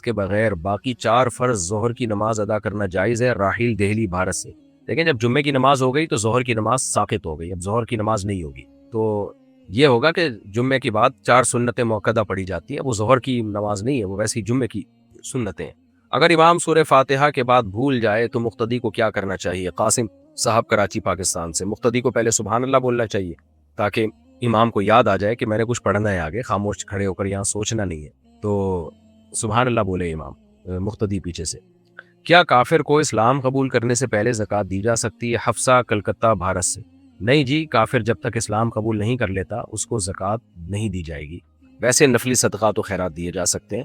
کے بغیر باقی 4 فرض ظہر کی نماز ادا کرنا جائز ہے؟ راحیل دہلی بھارت سے۔ لیکن جب جمعے کی نماز ہو گئی تو ظہر کی نماز ساقط ہو گئی، اب ظہر کی نماز نہیں ہوگی، تو یہ ہوگا کہ جمعے کی بعد 4 سنتیں موقدہ پڑھی جاتی ہیں، وہ ظہر کی نماز نہیں ہے، وہ ویسی جمعے کی سنتیں ہیں۔ اگر امام سورہ فاتحہ کے بعد بھول جائے تو مقتدی کو کیا کرنا چاہیے؟ قاسم صاحب کراچی پاکستان سے، مقتدی کو پہلے سبحان اللہ بولنا چاہیے تاکہ امام کو یاد آ جائے کہ میں نے کچھ پڑھنا ہے، آگے خاموش کھڑے ہو کر یہاں سوچنا نہیں ہے، تو سبحان اللہ بولے امام، مقتدی پیچھے سے۔ کیا کافر کو اسلام قبول کرنے سے پہلے زکوٰۃ دی جا سکتی ہے؟ حفصہ کلکتہ بھارت سے۔ نہیں جی، کافر جب تک اسلام قبول نہیں کر لیتا اس کو زکوٰۃ نہیں دی جائے گی۔ ویسے نفلی صدقات و خیرات دیے جا سکتے ہیں۔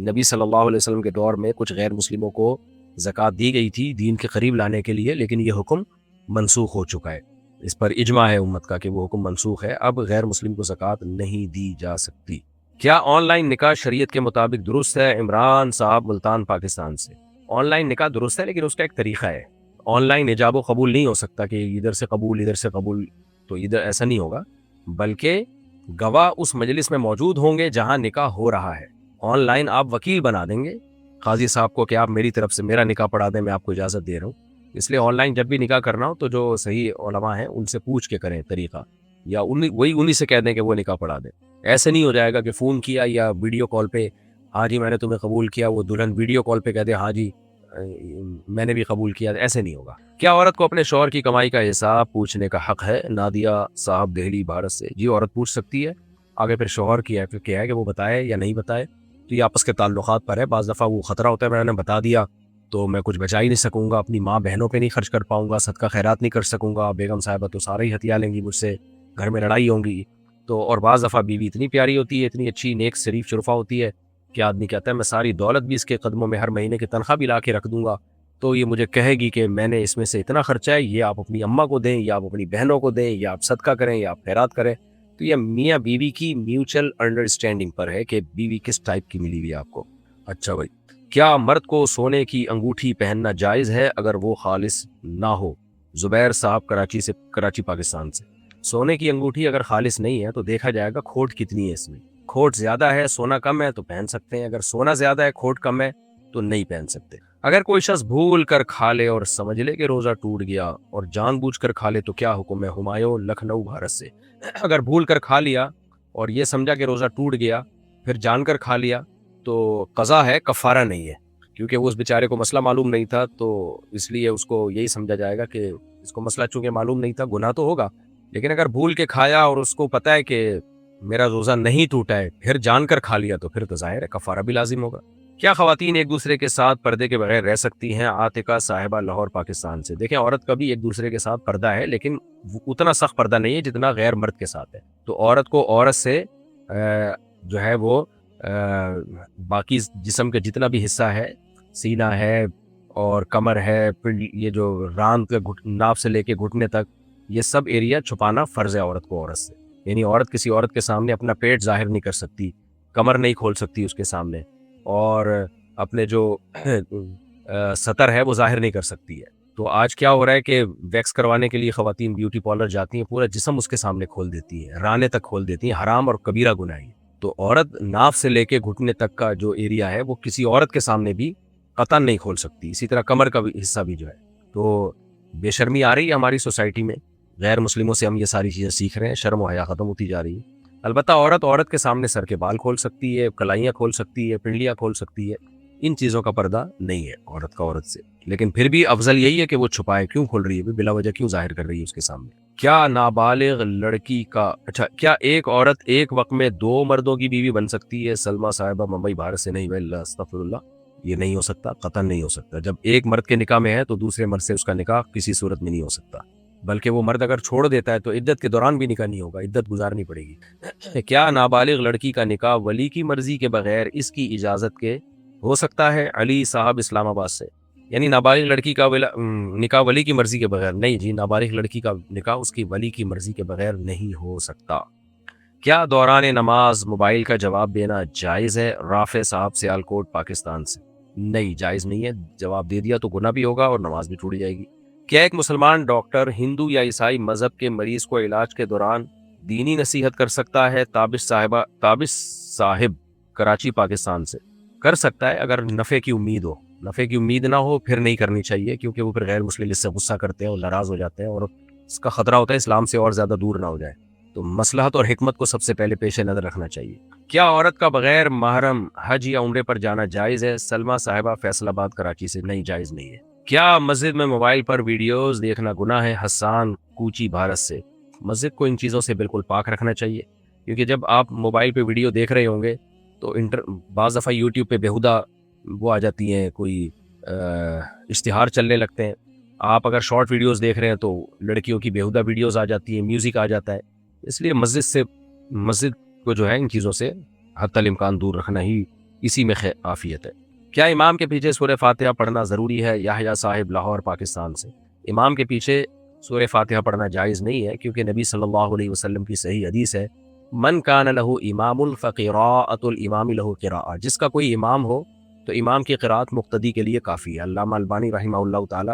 نبی صلی اللہ علیہ وسلم کے دور میں کچھ غیر مسلموں کو زکوٰۃ دی گئی تھی دین کے قریب لانے کے لیے، لیکن یہ حکم منسوخ ہو چکا ہے، اس پر اجماع ہے امت کا کہ وہ حکم منسوخ ہے، اب غیر مسلم کو زکوٰۃ نہیں دی جا سکتی۔ کیا آن لائن نکاح شریعت کے مطابق درست ہے؟ عمران صاحب ملتان پاکستان سے۔ آن لائن نکاح درست ہے، لیکن اس کا ایک طریقہ ہے۔ آن لائن ایجاب و قبول نہیں ہو سکتا کہ ادھر سے قبول ادھر سے قبول، تو ادھر ایسا نہیں ہوگا، بلکہ گواہ اس مجلس میں موجود ہوں گے جہاں نکاح ہو رہا ہے۔ آن لائن آپ وکیل بنا دیں گے قاضی صاحب کو کہ آپ میری طرف سے میرا نکاح پڑھا دیں، میں آپ کو اجازت دے رہا ہوں۔ اس لیے آن لائن جب بھی نکاح کرنا ہو تو جو صحیح علماء ہیں ان سے پوچھ کے کریں طریقہ، یا انہی سے کہہ دیں کہ وہ نکاح پڑھا دیں۔ ایسے نہیں ہو جائے گا کہ فون کیا یا ویڈیو کال پہ ہاں جی میں نے تمہیں قبول کیا، وہ دلہن ویڈیو کال پہ کہہ دے ہاں جی میں نے بھی قبول کیا، ایسے نہیں ہوگا۔ کیا عورت کو اپنے شوہر کی کمائی کا حساب پوچھنے کا حق ہے؟ نادیہ صاحب دہلی بھارت سے۔ جی عورت پوچھ سکتی ہے، آگے پھر شوہر کی ہے پھر کیا ہے کہ وہ بتائے یا نہیں بتائے، تو یہ آپس کے تعلقات پر ہے۔ بعض دفعہ وہ خطرہ ہوتا ہے میں نے بتا دیا تو میں کچھ بچا ہی نہیں سکوں گا، اپنی ماں بہنوں پہ نہیں خرچ کر پاؤں گا، صدقہ خیرات نہیں کر سکوں گا، بیگم صاحبہ تو سارے ہی ہتھیا لیں گی مجھ سے، گھر میں لڑائی ہوں گی۔ تو اور بعض دفعہ بیوی اتنی پیاری ہوتی ہے، اتنی اچھی نیک شریف شرفا ہوتی ہے کہ آدمی کہتا ہے میں ساری دولت بھی اس کے قدموں میں ہر مہینے کی تنخواہ بھی لا کے رکھ دوں گا، تو یہ مجھے کہے گی کہ میں نے اس میں سے اتنا خرچہ ہے، یہ آپ اپنی اماں کو دیں یا آپ اپنی بہنوں کو دیں یا آپ صدقہ کریں یا آپ خیرات کریں۔ تو یہ میاں بیوی کی میوچل انڈرسٹینڈنگ پر ہے کہ بیوی کس ٹائپ کی ملی ہوئی ہے آپ کو۔ اچھا بھائی، کیا مرد کو سونے کی انگوٹھی پہننا جائز ہے اگر وہ خالص نہ ہو؟ زبیر صاحب کراچی پاکستان سے۔ سونے کی انگوٹھی اگر خالص نہیں ہے تو دیکھا جائے گا کھوٹ کتنی ہے اس میں، کھوٹ زیادہ ہے سونا کم ہے تو پہن سکتے ہیں، اگر سونا زیادہ ہے کھوٹ کم ہے تو نہیں پہن سکتے۔ اگر کوئی شخص بھول کر کھا لے اور سمجھ لے کہ روزہ ٹوٹ گیا اور جان بوجھ کر کھا لے تو کیا حکم ہے؟ ہمایوں لکھنؤ بھارت سے۔ اگر بھول کر کھا لیا اور یہ سمجھا کہ روزہ ٹوٹ گیا پھر جان کر کھا لیا تو قضا ہے، کفارہ نہیں ہے، کیونکہ وہ اس بیچارے کو مسئلہ معلوم نہیں تھا، تو اس لیے اس کو یہی سمجھا جائے گا کہ اس کو مسئلہ چونکہ معلوم نہیں تھا گناہ تو ہوگا، لیکن اگر بھول کے کھایا اور اس کو پتہ ہے کہ میرا روزہ نہیں ٹوٹا ہے پھر جان کر کھا لیا تو پھر تو ظاہر ہے کفارہ بھی لازم ہوگا۔ کیا خواتین ایک دوسرے کے ساتھ پردے کے بغیر رہ سکتی ہیں؟ عاتقہ صاحبہ لاہور پاکستان سے۔ دیکھیں عورت کا بھی ایک دوسرے کے ساتھ پردہ ہے، لیکن اتنا سخت پردہ نہیں ہے جتنا غیر مرد کے ساتھ ہے، تو عورت کو عورت سے جو ہے وہ باقی جسم کا جتنا بھی حصہ ہے، سینہ ہے اور کمر ہے، پھر یہ جو راند کے ناف سے لے کے گھٹنے تک، یہ سب ایریا چھپانا فرض ہے عورت کو عورت سے، یعنی عورت کسی عورت کے سامنے اپنا پیٹ ظاہر نہیں کر سکتی، کمر نہیں کھول سکتی اس کے سامنے، اور اپنے جو سطر ہے وہ ظاہر نہیں کر سکتی ہے۔ تو آج کیا ہو رہا ہے کہ ویکس کروانے کے لیے خواتین بیوٹی پارلر جاتی ہیں، پورا جسم اس کے سامنے کھول دیتی ہیں، رانے تک کھول دیتی ہیں، حرام اور کبیرہ گناہ ہے۔ تو عورت ناف سے لے کے گھٹنے تک کا جو ایریا ہے وہ کسی عورت کے سامنے بھی قطعاً نہیں کھول سکتی، اسی طرح کمر کا بھی حصہ بھی جو ہے۔ تو بے شرمی آ رہی ہے ہماری سوسائٹی میں، غیر مسلموں سے ہم یہ ساری چیزیں سیکھ رہے ہیں، شرم و حیا ختم ہوتی جا رہی ہے۔ البتہ عورت کے سامنے سر کے بال کھول سکتی ہے، کلائیاں کھول سکتی ہے، پنڈلیاں کھول سکتی ہے، ان چیزوں کا پردہ نہیں ہے عورت کا عورت سے، لیکن پھر بھی افضل یہی ہے کہ وہ چھپائے، کیوں کھول رہی ہے بلا وجہ، کیوں ظاہر کر رہی ہے اس کے سامنے۔ کیا نابالغ لڑکی کا کیا ایک عورت ایک وقت میں 2 مردوں کی بیوی بن سکتی ہے؟ سلمہ صاحبہ ممبئی بھارت سے۔ نہیں اللہ استغفر اللہ، یہ نہیں ہو سکتا، قطعاً نہیں ہو سکتا۔ جب ایک مرد کے نکاح میں ہے تو دوسرے مرد سے اس کا نکاح کسی صورت میں نہیں ہو سکتا، بلکہ وہ مرد اگر چھوڑ دیتا ہے تو عدت کے دوران بھی نکاح نہیں ہوگا، عدت گزارنی پڑے گی۔ کیا نابالغ لڑکی کا نکاح ولی کی مرضی کے بغیر اس کی اجازت کے ہو سکتا ہے؟ علی صاحب اسلام آباد سے۔ یعنی نابالغ لڑکی کا نکاح ولی کی مرضی کے بغیر نہیں جی، نابالغ لڑکی کا نکاح اس کی ولی کی مرضی کے بغیر نہیں ہو سکتا۔ کیا دوران نماز موبائل کا جواب دینا جائز ہے؟ رافع صاحب سیالکوٹ پاکستان سے۔ نہیں جائز نہیں ہے، جواب دے دیا تو گناہ بھی ہوگا اور نماز بھی ٹوٹ جائے گی۔ کیا ایک مسلمان ڈاکٹر ہندو یا عیسائی مذہب کے مریض کو علاج کے دوران دینی نصیحت کر سکتا ہے؟ تابش صاحب کراچی پاکستان سے۔ کر سکتا ہے اگر نفع کی امید ہو، نفع کی امید نہ ہو پھر نہیں کرنی چاہیے، کیونکہ وہ پھر غیر مسلم اس سے غصہ کرتے ہیں اور ناراض ہو جاتے ہیں اور اس کا خطرہ ہوتا ہے اسلام سے اور زیادہ دور نہ ہو جائے۔ تو مصلحت اور حکمت کو سب سے پہلے پیش نظر رکھنا چاہیے۔ کیا عورت کا بغیر محرم حج یا عمرے پر جانا جائز ہے؟ سلمہ صاحبہ فیصل آباد کراچی سے۔ نہیں، جائز نہیں ہے۔ کیا مسجد میں موبائل پر ویڈیوز دیکھنا گناہ ہے؟ حسان کوچی بھارت سے۔ مسجد کو ان چیزوں سے بالکل پاک رکھنا چاہیے، کیونکہ جب آپ موبائل پہ ویڈیو دیکھ رہے ہوں گے تو بعض دفعہ یوٹیوب پہ بیہودہ وہ آ جاتی ہیں، کوئی اشتہار چلنے لگتے ہیں۔ آپ اگر شارٹ ویڈیوز دیکھ رہے ہیں تو لڑکیوں کی بیہودہ ویڈیوز آ جاتی ہیں، میوزک آ جاتا ہے۔ اس لیے مسجد کو جو ہے ان چیزوں سے حتی الامکان دور رکھنا ہی اسی میں عافیت ہے۔ کیا امام کے پیچھے سورہ فاتحہ پڑھنا ضروری ہے؟ یحییٰ صاحب لاہور پاکستان سے۔ امام کے پیچھے سورہ فاتحہ پڑھنا جائز نہیں ہے، کیونکہ نبی صلی اللہ علیہ وسلم کی صحیح حدیث ہے، من کان لہ امام فقراءۃ الامام لہ قراءۃ، جس کا کوئی امام ہو تو امام کی قراءت مقتدی کے لیے کافی ہے۔ علامہ البانی رحمہ اللہ تعالی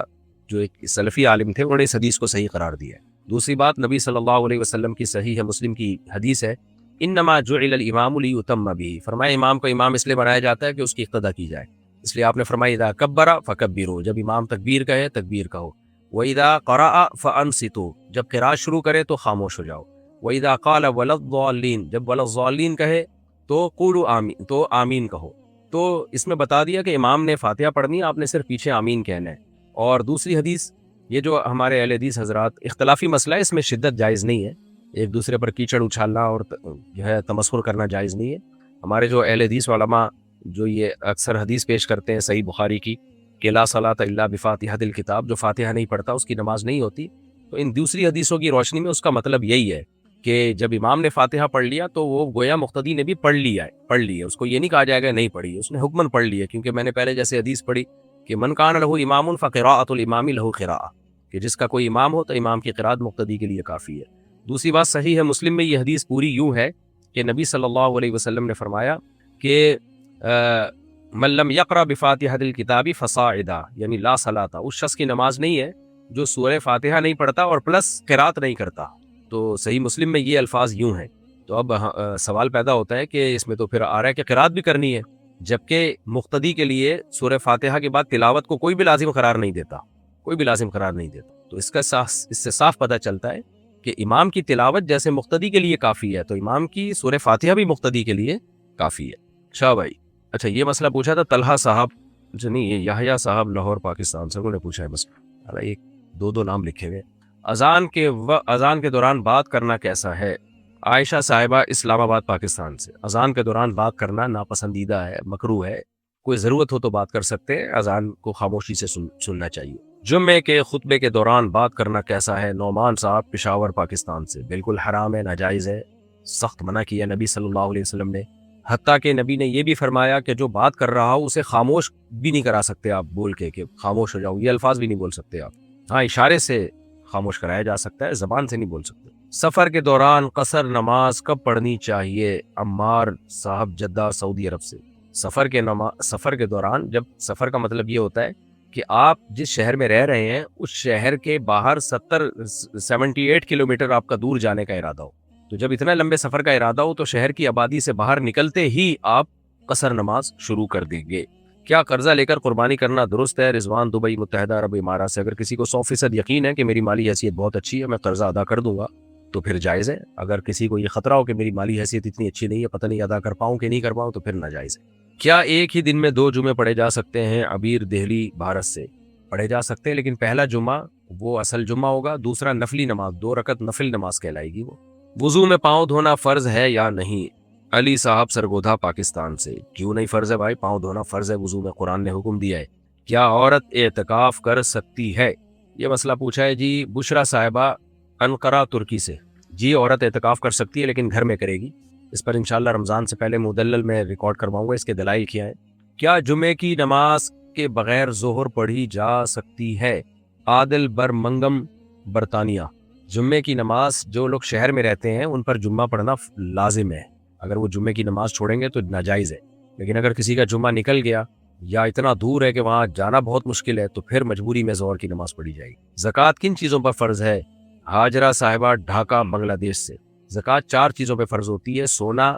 جو ایک سلفی عالم تھے، انہوں نے اس حدیث کو صحیح قرار دیا ہے۔ دوسری بات، نبی صلی اللہ علیہ وسلم کی صحیح ہے مسلم کی حدیث ہے، انما جعل الامام لیتم بہ، فرمایا امام کو امام اس لیے بنایا جاتا ہے کہ اس کی اقتدا کی جائے، اس لیے آپ نے فرمایا اذا کبر فکبروا، جب امام تکبیر کہے تکبیر کہو، واذا قرأ فانصتوا، جب قراءت شروع کرے تو خاموش ہو جاؤ، واذا قال ولا الضالین، جب ولا الضالین کہے تو قولوا آمین، تو آمین کہو۔ تو اس میں بتا دیا کہ امام نے فاتحہ پڑھنی ہے، آپ نے صرف پیچھے آمین کہنا ہے۔ اور دوسری حدیث، یہ جو ہمارے اہل حدیث حضرات اختلافی مسئلہ ہے، اس میں شدت جائز نہیں ہے، ایک دوسرے پر کیچڑ اچھالنا اور جو ہے تمسخر کرنا جائز نہیں ہے۔ ہمارے جو اہل حدیث علماء جو یہ اکثر حدیث پیش کرتے ہیں صحیح بخاری کی کہ لا صلاۃ الا بفاتحۃ الکتاب، جو فاتحہ نہیں پڑھتا اس کی نماز نہیں ہوتی، تو ان دوسری حدیثوں کی روشنی میں اس کا مطلب یہی ہے کہ جب امام نے فاتحہ پڑھ لیا تو وہ گویا مقتدی نے بھی پڑھ لی ہے، اس کو یہ نہیں کہا جائے گا نہیں پڑھی، اس نے حکماً پڑھ لی ہے، کیونکہ میں نے پہلے جیسے حدیث پڑھی کہ من کان لہ امام فقراءۃ الامام لہ قراءۃ، کہ جس کا کوئی امام ہو تو امام کی قراءت مقتدی کے لیے کافی ہے۔ دوسری بات، صحیح ہے مسلم میں یہ حدیث پوری یوں ہے کہ نبی صلی اللہ علیہ وسلم نے فرمایا کہ من لم یقرأ بفاتحۃ الکتاب فصاعدا، یعنی لا صلاۃ، اس شخص کی نماز نہیں ہے جو سورہ فاتحہ نہیں پڑھتا اور پلس قراءت نہیں کرتا۔ تو صحیح مسلم میں یہ الفاظ یوں ہیں۔ تو اب سوال پیدا ہوتا ہے کہ اس میں تو پھر آ رہا ہے کہ قراءت بھی کرنی ہے، جبکہ مقتدی کے لیے سورہ فاتحہ کے بعد تلاوت کو کوئی بھی لازم قرار نہیں دیتا، تو اس سے صاف پتہ چلتا ہے کہ امام کی تلاوت جیسے مقتدی کے لیے کافی ہے، تو امام کی سورہ فاتحہ بھی مقتدی کے لیے کافی ہے۔ شاہ بھائی، اچھا یہ مسئلہ پوچھا تھا طلحہ صاحب، نہیں یہ یحییٰ صاحب لاہور پاکستان سے، انہوں نے پوچھا ہے مسئلہ، ایک دو نام لکھے ہوئے۔ اذان کے دوران بات کرنا کیسا ہے؟ عائشہ صاحبہ اسلام آباد پاکستان سے۔ اذان کے دوران بات کرنا ناپسندیدہ ہے، مکروہ ہے، کوئی ضرورت ہو تو بات کر سکتے ہیں، اذان کو خاموشی سے سننا چاہیے۔ جمعے کے خطبے کے دوران بات کرنا کیسا ہے؟ نعمان صاحب پشاور پاکستان سے۔ بالکل حرام ہے، ناجائز ہے، سخت منع کیا نبی صلی اللہ علیہ وسلم نے، حتیٰ کہ نبی نے یہ بھی فرمایا کہ جو بات کر رہا ہو اسے خاموش بھی نہیں کرا سکتے آپ بول کے کہ خاموش ہو جاؤ، یہ الفاظ بھی نہیں بول سکتے آپ، ہاں اشارے سے خاموش کرایا جا سکتا ہے، زبان سے نہیں بول سکتے۔ سفر کے دوران قصر نماز کب پڑھنی چاہیے؟ عمار صاحب جدہ سعودی عرب سے۔ سفر کے دوران، جب سفر کا مطلب یہ ہوتا ہے کہ آپ جس شہر میں رہ رہے ہیں اس شہر کے باہر 78 کلومیٹر آپ کا دور جانے کا ارادہ ہو، تو جب اتنا لمبے سفر کا ارادہ ہو تو شہر کی آبادی سے باہر نکلتے ہی آپ قصر نماز شروع کر دیں گے۔ کیا قرضہ لے کر قربانی کرنا درست ہے؟ رضوان دبئی متحدہ عرب امارات سے۔ اگر کسی کو 100% یقین ہے کہ میری مالی حیثیت بہت اچھی ہے، میں قرضہ ادا کر دوں گا، تو پھر جائز ہے۔ اگر کسی کو یہ خطرہ ہو کہ میری مالی حیثیت اتنی اچھی نہیں ہے، پتہ نہیں ادا کر پاؤں کہ نہیں کر پاؤں، تو پھر ناجائز ہے۔ کیا ایک ہی دن میں 2 جمعے پڑھے جا سکتے ہیں؟ عبیر دہلی بھارت سے۔ پڑھے جا سکتے ہیں، لیکن پہلا جمعہ وہ اصل جمعہ ہوگا، دوسرا نفلی نماز 2 رکعت نفل نماز کہلائے گی وہ۔ وضو میں پاؤں دھونا فرض ہے یا نہیں؟ علی صاحب سرگودھا پاکستان سے۔ کیوں نہیں فرض ہے بھائی، پاؤں دھونا فرض ہے، وضو میں قرآن نے حکم دیا ہے۔ کیا عورت اعتکاف کر سکتی ہے؟ یہ مسئلہ پوچھا ہے جی بشرا صاحبہ انقرہ ترکی سے۔ جی عورت اعتکاف کر سکتی ہے، لیکن گھر میں کرے گی۔ اس پر انشاءاللہ رمضان سے پہلے مدلل میں ریکارڈ کرواؤں گا، اس کے دلائل کیا ہیں۔ کیا جمعے کی نماز کے بغیر ظہر پڑھی جا سکتی ہے؟ عادل برمنگم برطانیہ۔ جمعے کی نماز جو لوگ شہر میں رہتے ہیں ان پر جمعہ پڑھنا لازم ہے، اگر وہ جمعے کی نماز چھوڑیں گے تو ناجائز ہے، لیکن اگر کسی کا جمعہ نکل گیا یا اتنا دور ہے کہ وہاں جانا بہت مشکل ہے تو پھر مجبوری میں ظہر کی نماز پڑھی جائے گی۔ زکوٰۃ کن چیزوں پر فرض ہے؟ ہاجرہ صاحبہ ڈھاکہ بنگلہ دیش سے۔ زکوٰۃ 4 چیزوں پہ فرض ہوتی ہے، سونا،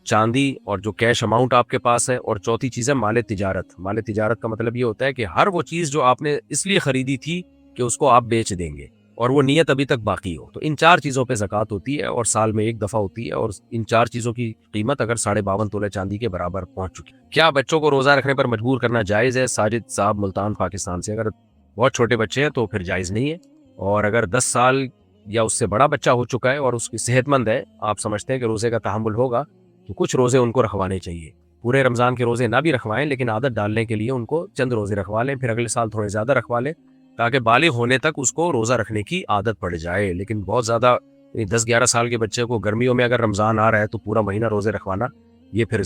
چاندی اور جو کیش اماؤنٹ آپ کے پاس ہے، اور چوتھی چیز ہے مال تجارت۔ مال تجارت کا مطلب یہ ہوتا ہے کہ ہر وہ چیز جو آپ نے اس لیے خریدی تھی کہ اس کو آپ بیچ دیں گے، اور وہ نیت ابھی تک باقی ہو. تو ان 4 چیزوں پہ زکوٰۃ ہوتی ہے اور سال میں ایک دفعہ ہوتی ہے, اور ان 4 چیزوں کی قیمت اگر 52.5 تولے چاندی کے برابر پہنچ چکی. کیا بچوں کو روزہ رکھنے پر مجبور کرنا جائز ہے؟ ساجد صاحب ملتان پاکستان سے. اگر بہت چھوٹے بچے ہیں تو پھر جائز نہیں ہے, اور اگر 10 سال یا اس سے بڑا بچہ ہو چکا ہے اور اس کی صحت مند ہے, آپ سمجھتے ہیں کہ روزے کا تحمل ہوگا, تو کچھ روزے ان کو رکھوانے چاہیے. پورے رمضان کے روزے نہ بھی رکھوائیں, لیکن عادت ڈالنے کے لیے ان کو چند روزے رکھوا لیں, پھر اگلے سال تھوڑے زیادہ رکھوا لیں, تاکہ بالغ ہونے تک اس کو روزہ رکھنے کی عادت پڑ جائے. لیکن بہت زیادہ 10-11 سال کے بچے کو گرمیوں میں اگر رمضان آ رہا ہے تو پورا مہینہ روزے رکھوانا یہ پھر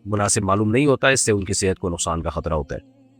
مناسب معلوم نہیں ہوتا, اس سے ان کی صحت کو نقصان کا خطرہ ہوتا ہے.